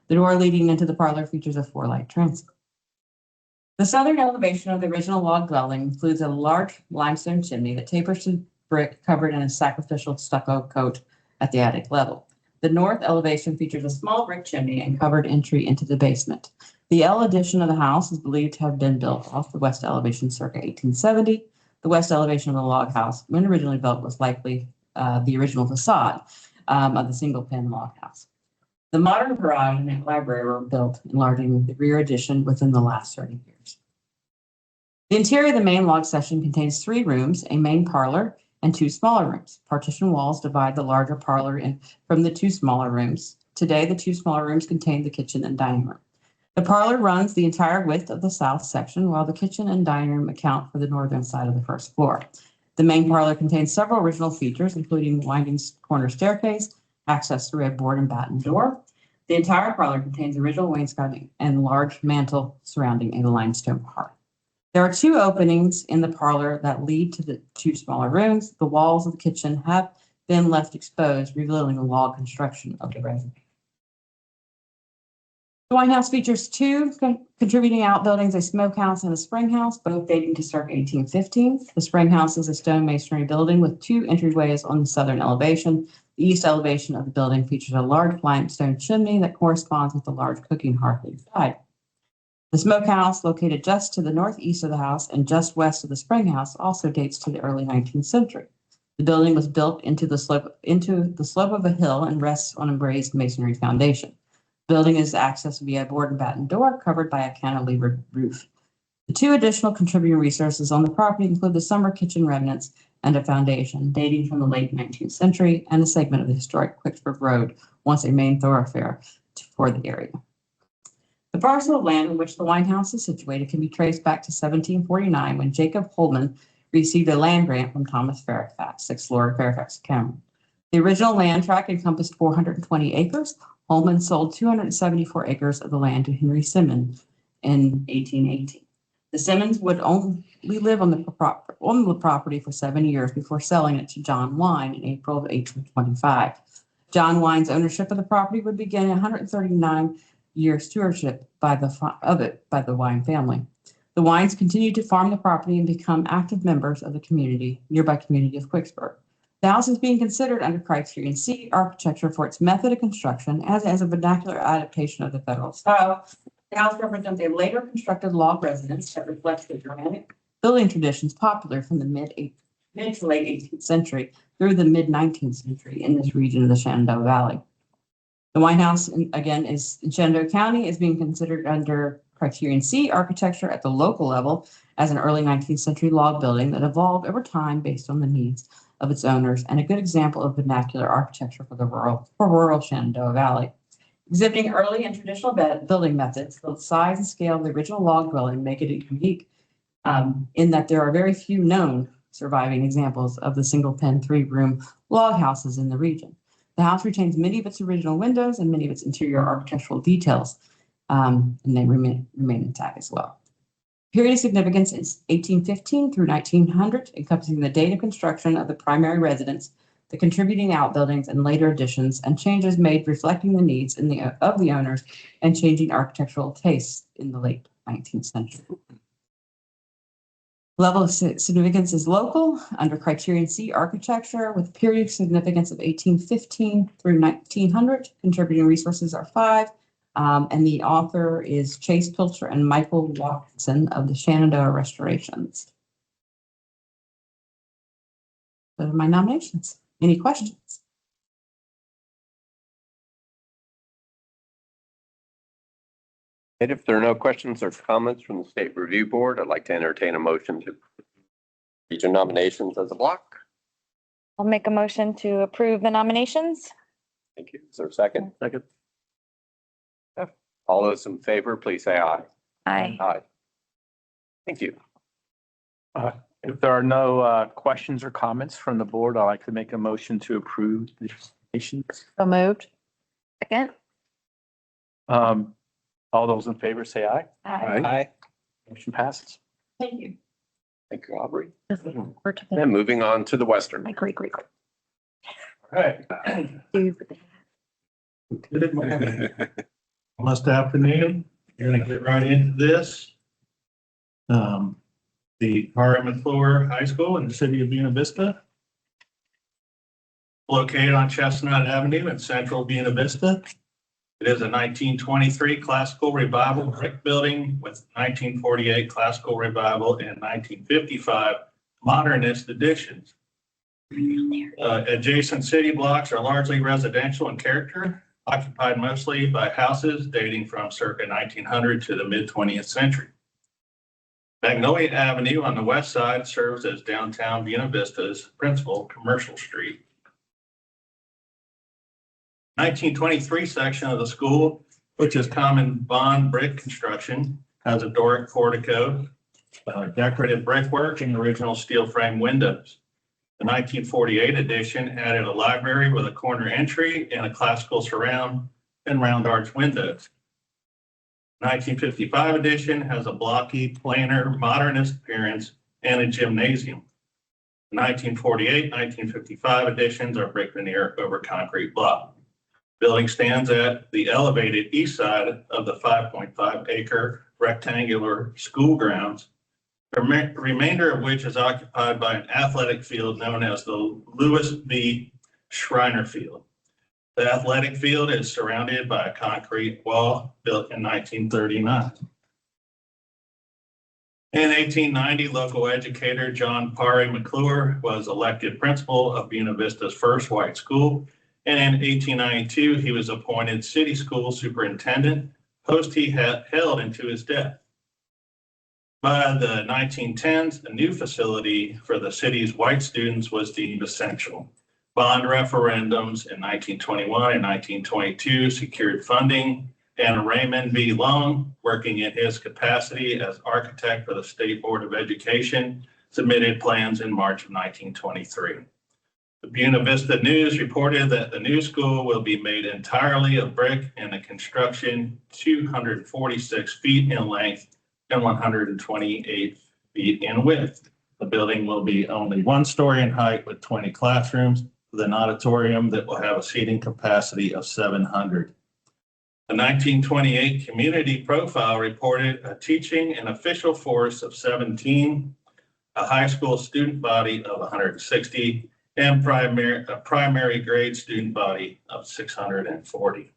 The door leading into the parlor features a 4-light transom. The southern elevation of the original log dwelling includes a large limestone chimney that tapers to brick covered in a sacrificial stucco coat at the attic level. The north elevation features a small brick chimney and covered entry into the basement. The L addition of the house is believed to have been built off the west elevation circa 1870. The west elevation of the log house, when originally built, was likely the original facade of the single-pin log house. The modern garage and library were built, enlarging the rear addition within the last 30 years. The interior of the main log section contains 3 rooms, a main parlor, and 2 smaller rooms. Partition walls divide the larger parlor from the 2 smaller rooms. Today, the 2 smaller rooms contain the kitchen and dining room. The parlor runs the entire width of the south section, while the kitchen and dining room account for the northern side of the first floor. The main parlor contains several original features, including winding corner staircase, access through a board and batten door. The entire parlor contains original wainscoting and large mantel surrounding a limestone hearth. There are 2 openings in the parlor that lead to the 2 smaller rooms. The walls of the kitchen have been left exposed, revealing the log construction of the residence. The Wine House features 2 contributing outbuildings, a smokehouse and a spring house, both dating to circa 1815. The spring house is a stone masonry building with 2 entryways on the southern elevation. The east elevation of the building features a large limestone chimney that corresponds with the large cooking hearth inside. The smokehouse, located just to the northeast of the house and just west of the spring house, also dates to the early 19th century. The building was built into the slope of a hill and rests on a raised masonry foundation. The building is accessed via a board and batten door covered by a cantilevered roof. The 2 additional contributing resources on the property include the summer kitchen remnants and a foundation dating from the late 19th century and a segment of the historic Quicksburg Road, once a main thoroughfare for the area. The parcel of land in which the Wine House is situated can be traced back to 1749 when Jacob Holman received a land grant from Thomas Fairfax, 6th Lord Fairfax County. The original land tract encompassed 420 acres. Holman sold 274 acres of the land to Henry Simmons in 1818. The Simmons would only live on the property for 7 years before selling it to John Wine in April of 1825. John Wine's ownership of the property would begin 139-year stewardship by the Wine family. The Wines continued to farm the property and become active members of the nearby community of Quicksburg. The house is being considered under Criterion C architecture for its method of construction as a vernacular adaptation of the federal style. The house represents a later constructed log residence that reflects the Germanic building traditions popular from the mid to late 18th century through the mid 19th century in this region of the Shenandoah Valley. The Wine House, again, in Shenandoah County, is being considered under Criterion C architecture at the local level as an early 19th century log building that evolved over time based on the needs of its owners, and a good example of vernacular architecture for rural Shenandoah Valley. Exhibiting early and traditional building methods, the size and scale of the original log dwelling make it unique in that there are very few known surviving examples of the single pen 3-room log houses in the region. The house retains many of its original windows and many of its interior architectural details, and they remain intact as well. Period of significance is 1815 through 1900, encompassing the date of construction of the primary residence, the contributing outbuildings and later additions, and changes made reflecting the needs of the owners and changing architectural tastes in the late 19th century. Level of significance is local under Criterion C architecture with period of significance of 1815 through 1900. Contributing resources are 5. And the author is Chase Pilcher and Michael Watson of the Shenandoah Restorations. Those are my nominations. Any questions? And if there are no questions or comments from the State Review Board, I'd like to entertain a motion to region nominations as a block. I'll make a motion to approve the nominations. Thank you. Is there a second? Second. All those in favor, please say aye. Aye. Aye. Thank you. If there are no questions or comments from the board, I'd like to make a motion to approve the nominations. So moved. Second. All those in favor say aye. Aye. Aye. Motion passes. Thank you. Thank you, Aubrey. And moving on to the Western. Great. All right. Good morning. Almost afternoon. You're gonna get right into this. The R.M. McClure High School in the city of Buena Vista. Located on Chestnut Avenue in central Buena Vista. It is a 1923 classical revival brick building with 1948 classical revival and 1955 modernist additions. Adjacent city blocks are largely residential in character, occupied mostly by houses dating from circa 1900 to the mid-20th century. Magnolia Avenue on the west side serves as downtown Buena Vista's principal commercial street. 1923 section of the school, which is common bond brick construction, has a Doric portico, decorative brickwork, and original steel frame windows. The 1948 edition added a library with a corner entry and a classical surround and round arch windows. 1955 edition has a blocky, planar, modernist appearance and a gymnasium. 1948, 1955 editions are brick veneer over concrete block. Building stands at the elevated east side of the 5.5 acre rectangular school grounds, the remainder of which is occupied by an athletic field known as the Lewis B. Schreiner Field. The athletic field is surrounded by a concrete wall built in 1939. In 1890, local educator John Parry McClure was elected principal of Buena Vista's first white school. And in 1892, he was appointed city school superintendent, post he held into his death. By the 1910s, a new facility for the city's white students was deemed essential. Bond referendums in 1921 and 1922 secured funding, and Raymond B. Long, working in his capacity as architect for the State Board of Education, submitted plans in March of 1923. The Buena Vista News reported that the new school will be made entirely of brick and the construction 246 feet in length and 128 feet in width. The building will be only 1 story in height with 20 classrooms, with an auditorium that will have a seating capacity of 700. The 1928 Community Profile reported a teaching and official force of 17, a high school student body of 160, and a primary grade student body of 640.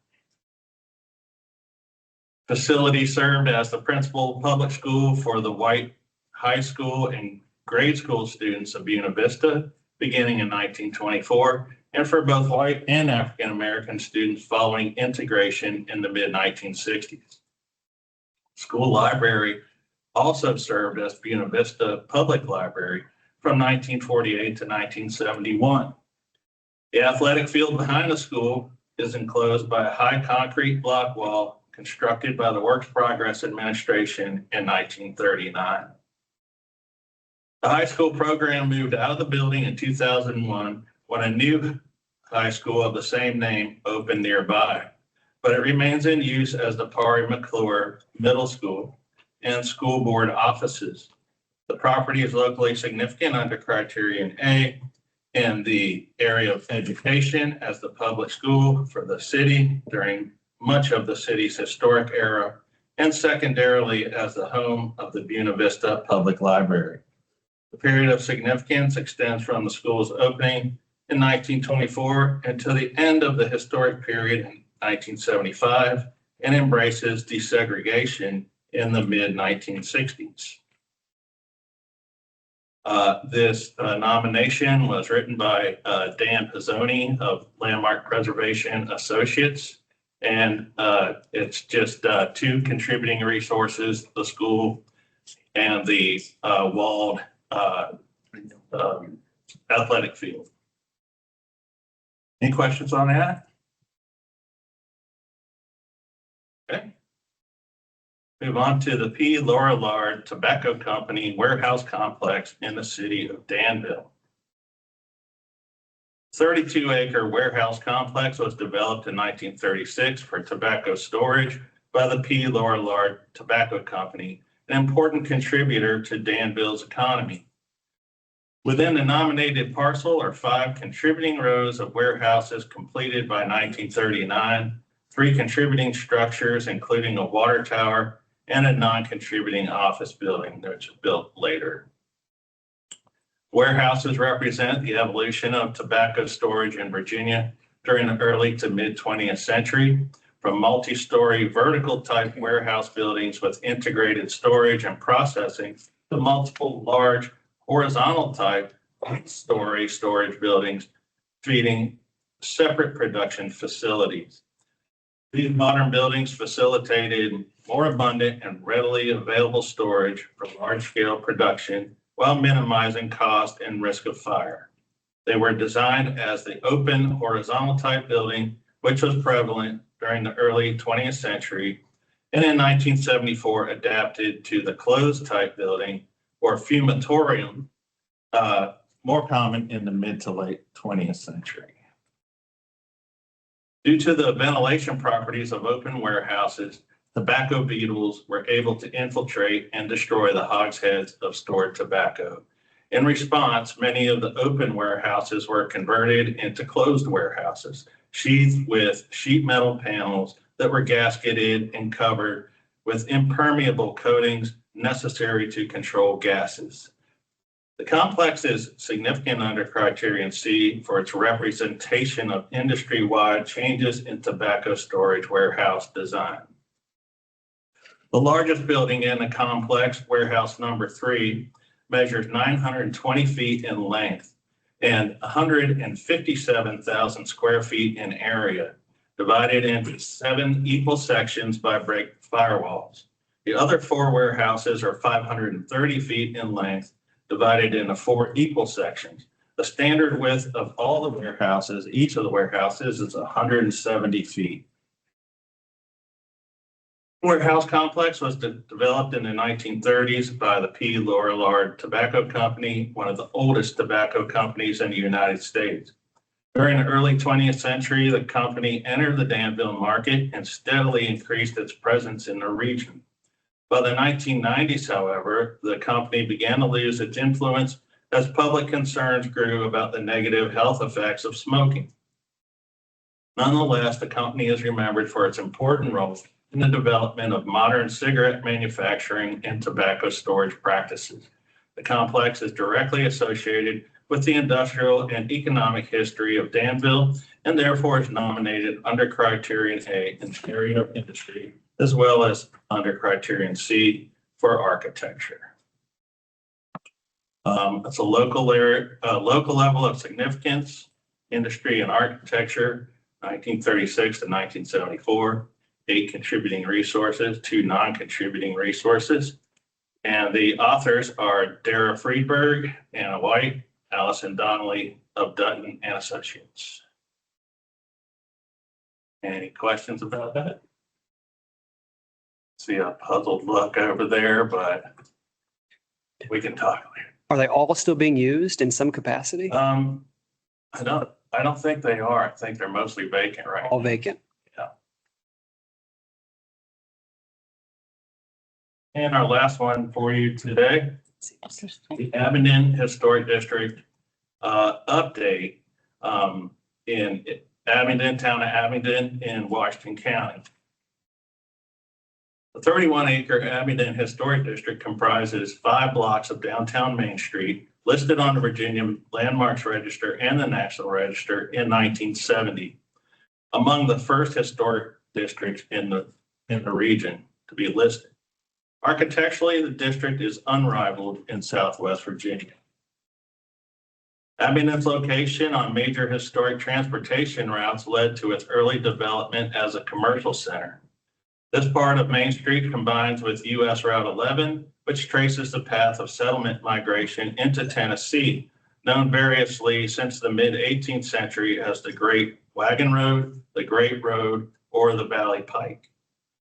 Facility served as the principal public school for the white high school and grade school students of Buena Vista beginning in 1924, and for both white and African American students following integration in the mid-1960s. School library also served as Buena Vista Public Library from 1948 to 1971. The athletic field behind the school is enclosed by a high concrete block wall constructed by the Works Progress Administration in 1939. The high school program moved out of the building in 2001 when a new high school of the same name opened nearby, but it remains in use as the Parry McClure Middle School and school board offices. The property is locally significant under Criterion A in the area of education as the public school for the city during much of the city's historic era, and secondarily as the home of the Buena Vista Public Library. The period of significance extends from the school's opening in 1924 until the end of the historic period in 1975 and embraces desegregation in the mid-1960s. This nomination was written by Dan Pizzoni of Landmark Preservation Associates, and it's just 2 contributing resources, the school and the walled athletic field. Any questions on that? Okay. Move on to the P. Lorillard Tobacco Company warehouse complex in the city of Danville. 32-acre warehouse complex was developed in 1936 for tobacco storage by the P. Lorillard Tobacco Company, an important contributor to Danville's economy. Within the nominated parcel are 5 contributing rows of warehouses completed by 1939, 3 contributing structures, including a water tower, and a non-contributing office building that was built later. Warehouses represent the evolution of tobacco storage in Virginia during the early to mid-20th century, from multi-story vertical type warehouse buildings with integrated storage and processing to multiple large horizontal type story storage buildings feeding separate production facilities. These modern buildings facilitated more abundant and readily available storage for large-scale production while minimizing cost and risk of fire. They were designed as the open horizontal type building, which was prevalent during the early 20th century, and in 1974 adapted to the closed type building or fumatorium more common in the mid to late 20th century. Due to the ventilation properties of open warehouses, tobacco beetles were able to infiltrate and destroy the hogsheads of stored tobacco. In response, many of the open warehouses were converted into closed warehouses, sheathed with sheet metal panels that were gasketed and covered with impermeable coatings necessary to control gases. The complex is significant under Criterion C for its representation of industry-wide changes in tobacco storage warehouse design. The largest building in the complex, warehouse number 3, measures 920 feet in length and 157,000 square feet in area, divided into 7 equal sections by break firewalls. The other 4 warehouses are 530 feet in length, divided into 4 equal sections. The standard width of all the warehouses, each of the warehouses, is 170 feet. Warehouse complex was developed in the 1930s by the P. Lorillard Tobacco Company, one of the oldest tobacco companies in the United States. During the early 20th century, the company entered the Danville market and steadily increased its presence in the region. By the 1990s, however, the company began to lose its influence as public concerns grew about the negative health effects of smoking. Nonetheless, the company is remembered for its important role in the development of modern cigarette manufacturing and tobacco storage practices. The complex is directly associated with the industrial and economic history of Danville and therefore is nominated under Criterion A in the area of industry, as well as under Criterion C for architecture. It's a local level of significance, industry and architecture, 1936 to 1974. 8 contributing resources, 2 non-contributing resources. And the authors are Dara Friedberg, Anna White, Allison Donnelly of Dutton and Associates. Any questions about that? See a puzzled look over there, but we can talk later. Are they all still being used in some capacity? I don't think they are. I think they're mostly vacant right now. All vacant? And our last one for you today, the Abingdon Historic District update in Abingdon, town of Abingdon in Washington County. The 31-acre Abingdon Historic District comprises 5 blocks of downtown Main Street, listed on the Virginia Landmarks Register and the National Register in 1970. Among the first historic districts in the region to be listed. Architecturally, the district is unrivaled in Southwest Virginia. Abingdon's location on major historic transportation routes led to its early development as a commercial center. This part of Main Street combines with US Route 11, which traces the path of settlement migration into Tennessee, known variously since the mid-18th century as the Great Wagon Road, the Great Road, or the Valley Pike.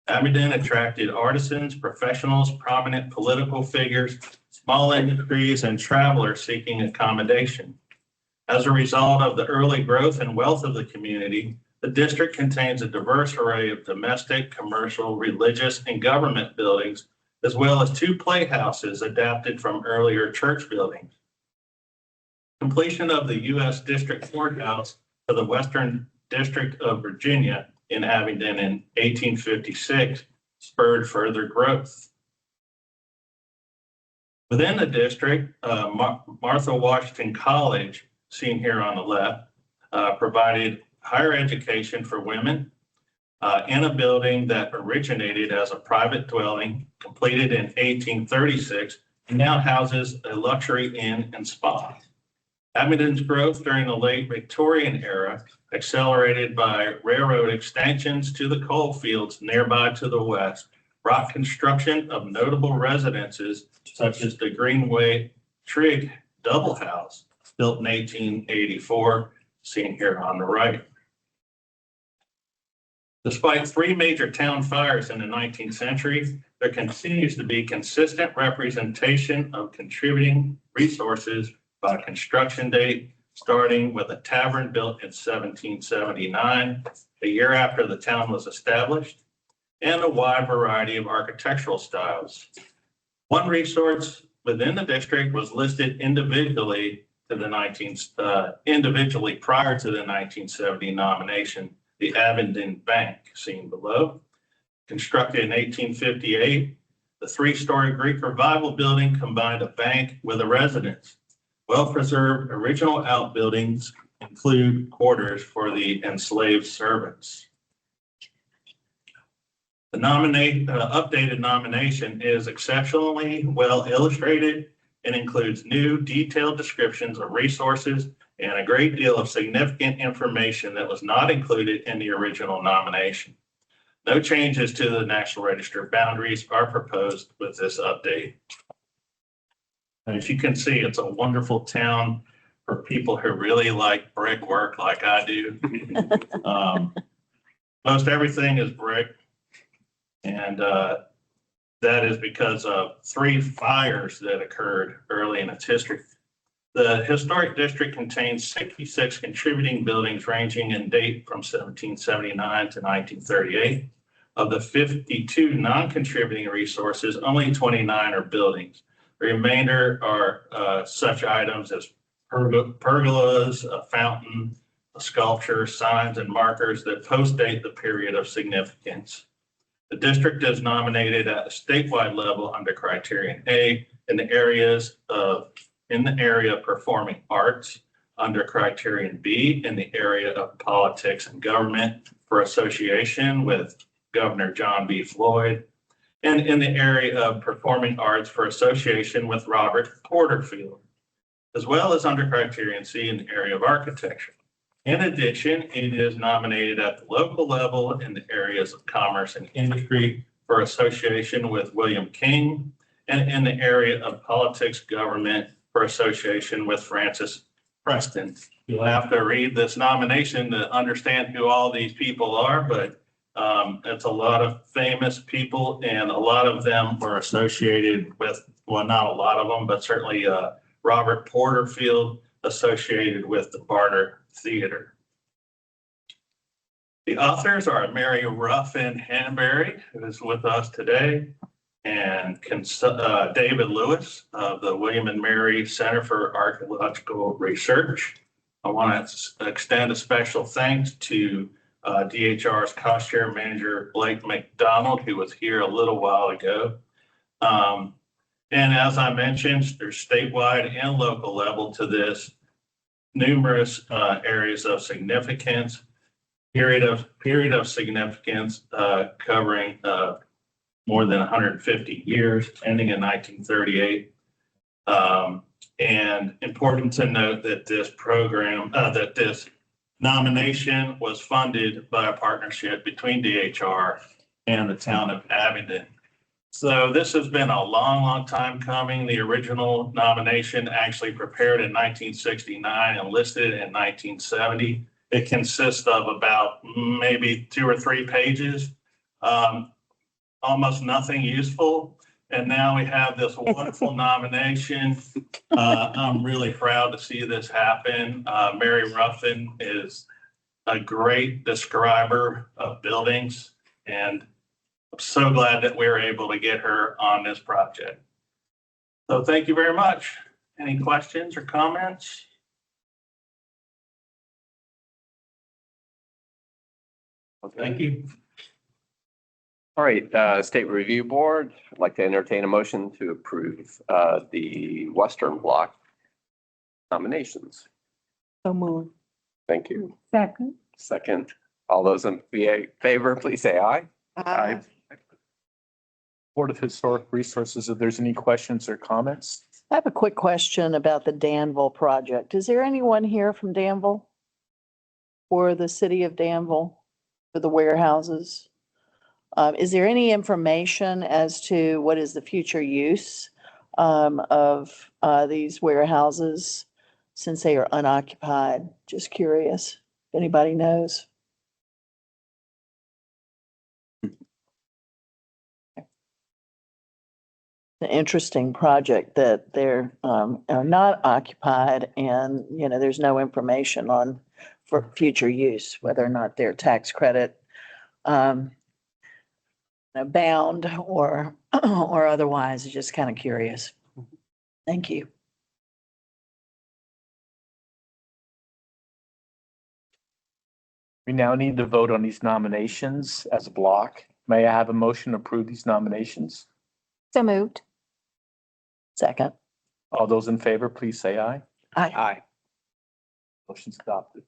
Abingdon attracted artisans, professionals, prominent political figures, small industries, and travelers seeking accommodation. As a result of the early growth and wealth of the community, the district contains a diverse array of domestic, commercial, religious, and government buildings, as well as 2 playhouses adapted from earlier church buildings. Completion of the U.S. District Courthouse for the Western District of Virginia in Abingdon in 1856 spurred further growth. Within the district, Martha Washington College, seen here on the left, provided higher education for women in a building that originated as a private dwelling, completed in 1836, and now houses a luxury inn and spa. Abingdon's growth during the late Victorian era, accelerated by railroad extensions to the coal fields nearby to the west, brought construction of notable residences such as the Greenway Trigg Double House, built in 1884, seen here on the right. Despite 3 major town fires in the 19th century, there continues to be consistent representation of contributing resources by construction date, starting with a tavern built in 1779, a year after the town was established, and a wide variety of architectural styles. One resource within the district was listed individually individually prior to the 1970 nomination, the Abingdon Bank, seen below. Constructed in 1858, the three-story Greek Revival building combined a bank with a residence. Well-preserved original outbuildings include quarters for the enslaved servants. The updated nomination is exceptionally well illustrated and includes new detailed descriptions of resources and a great deal of significant information that was not included in the original nomination. No changes to the National Register boundaries are proposed with this update. And as you can see, it's a wonderful town for people who really like brickwork like I do. Most everything is brick. And that is because of 3 fires that occurred early in its history. The historic district contains 66 contributing buildings ranging in date from 1779 to 1938. Of the 52 non-contributing resources, only 29 are buildings. The remainder are such items as pergolas, a fountain, a sculpture, signs, and markers that post-date the period of significance. The district is nominated at a statewide level under Criterion A in the area of performing arts, under Criterion B in the area of politics and government for association with Governor John B. Floyd, and in the area of performing arts for association with Robert Porterfield, as well as under Criterion C in the area of architecture. In addition, it is nominated at the local level in the areas of commerce and industry for association with William King, and in the area of politics, government for association with Francis Preston. You'll have to read this nomination to understand who all these people are, but it's a lot of famous people, and a lot of them were associated with, well, not a lot of them, but certainly Robert Porterfield associated with the Barter Theater. The authors are Mary Ruffin Hanbury, who is with us today, and David Lewis of the William and Mary Center for Archaeological Research. I want to extend a special thanks to DHR's cost share manager, Blake McDonald, who was here a little while ago. And as I mentioned, there's statewide and local level to this, numerous areas of significance, period of significance covering more than 150 years, ending in 1938. And important to note that this program, that this nomination was funded by a partnership between DHR and the town of Abingdon. So this has been a long, long time coming. The original nomination actually prepared in 1969 and listed in 1970. It consists of about maybe 2 or 3 pages, almost nothing useful. And now we have this wonderful nomination. I'm really proud to see this happen. Mary Ruffin is a great describer of buildings, and I'm so glad that we were able to get her on this project. So thank you very much. Any questions or comments? Well, thank you. All right, State Review Board, I'd like to entertain a motion to approve the Western Block nominations. So moved. Thank you. Second. Second. All those in favor, please say aye. Aye. Board of Historic Resources, if there's any questions or comments. I have a quick question about the Danville project. Is there anyone here from Danville? Or the city of Danville for the warehouses? Is there any information as to what is the future use of these warehouses since they are unoccupied? Just curious if anybody knows. an interesting project that they're are not occupied and, you know, there's no information on for future use, whether or not their tax credit bound or or otherwise. Just kind of curious. Thank you. We now need to vote on these nominations as a block. May I have a motion to approve these nominations? So moved. Second. All those in favor, please say aye. Aye. Motion's adopted.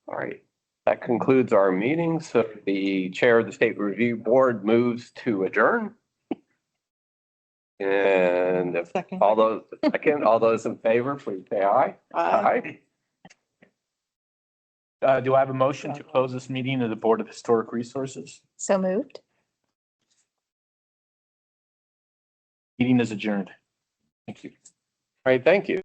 All right, that concludes our meeting. So the chair of the State Review Board moves to adjourn. And if all those in favor, please say aye. Aye. Do I have a motion to close this meeting of the Board of Historic Resources? So moved. Meeting is adjourned. Thank you. All right, thank you.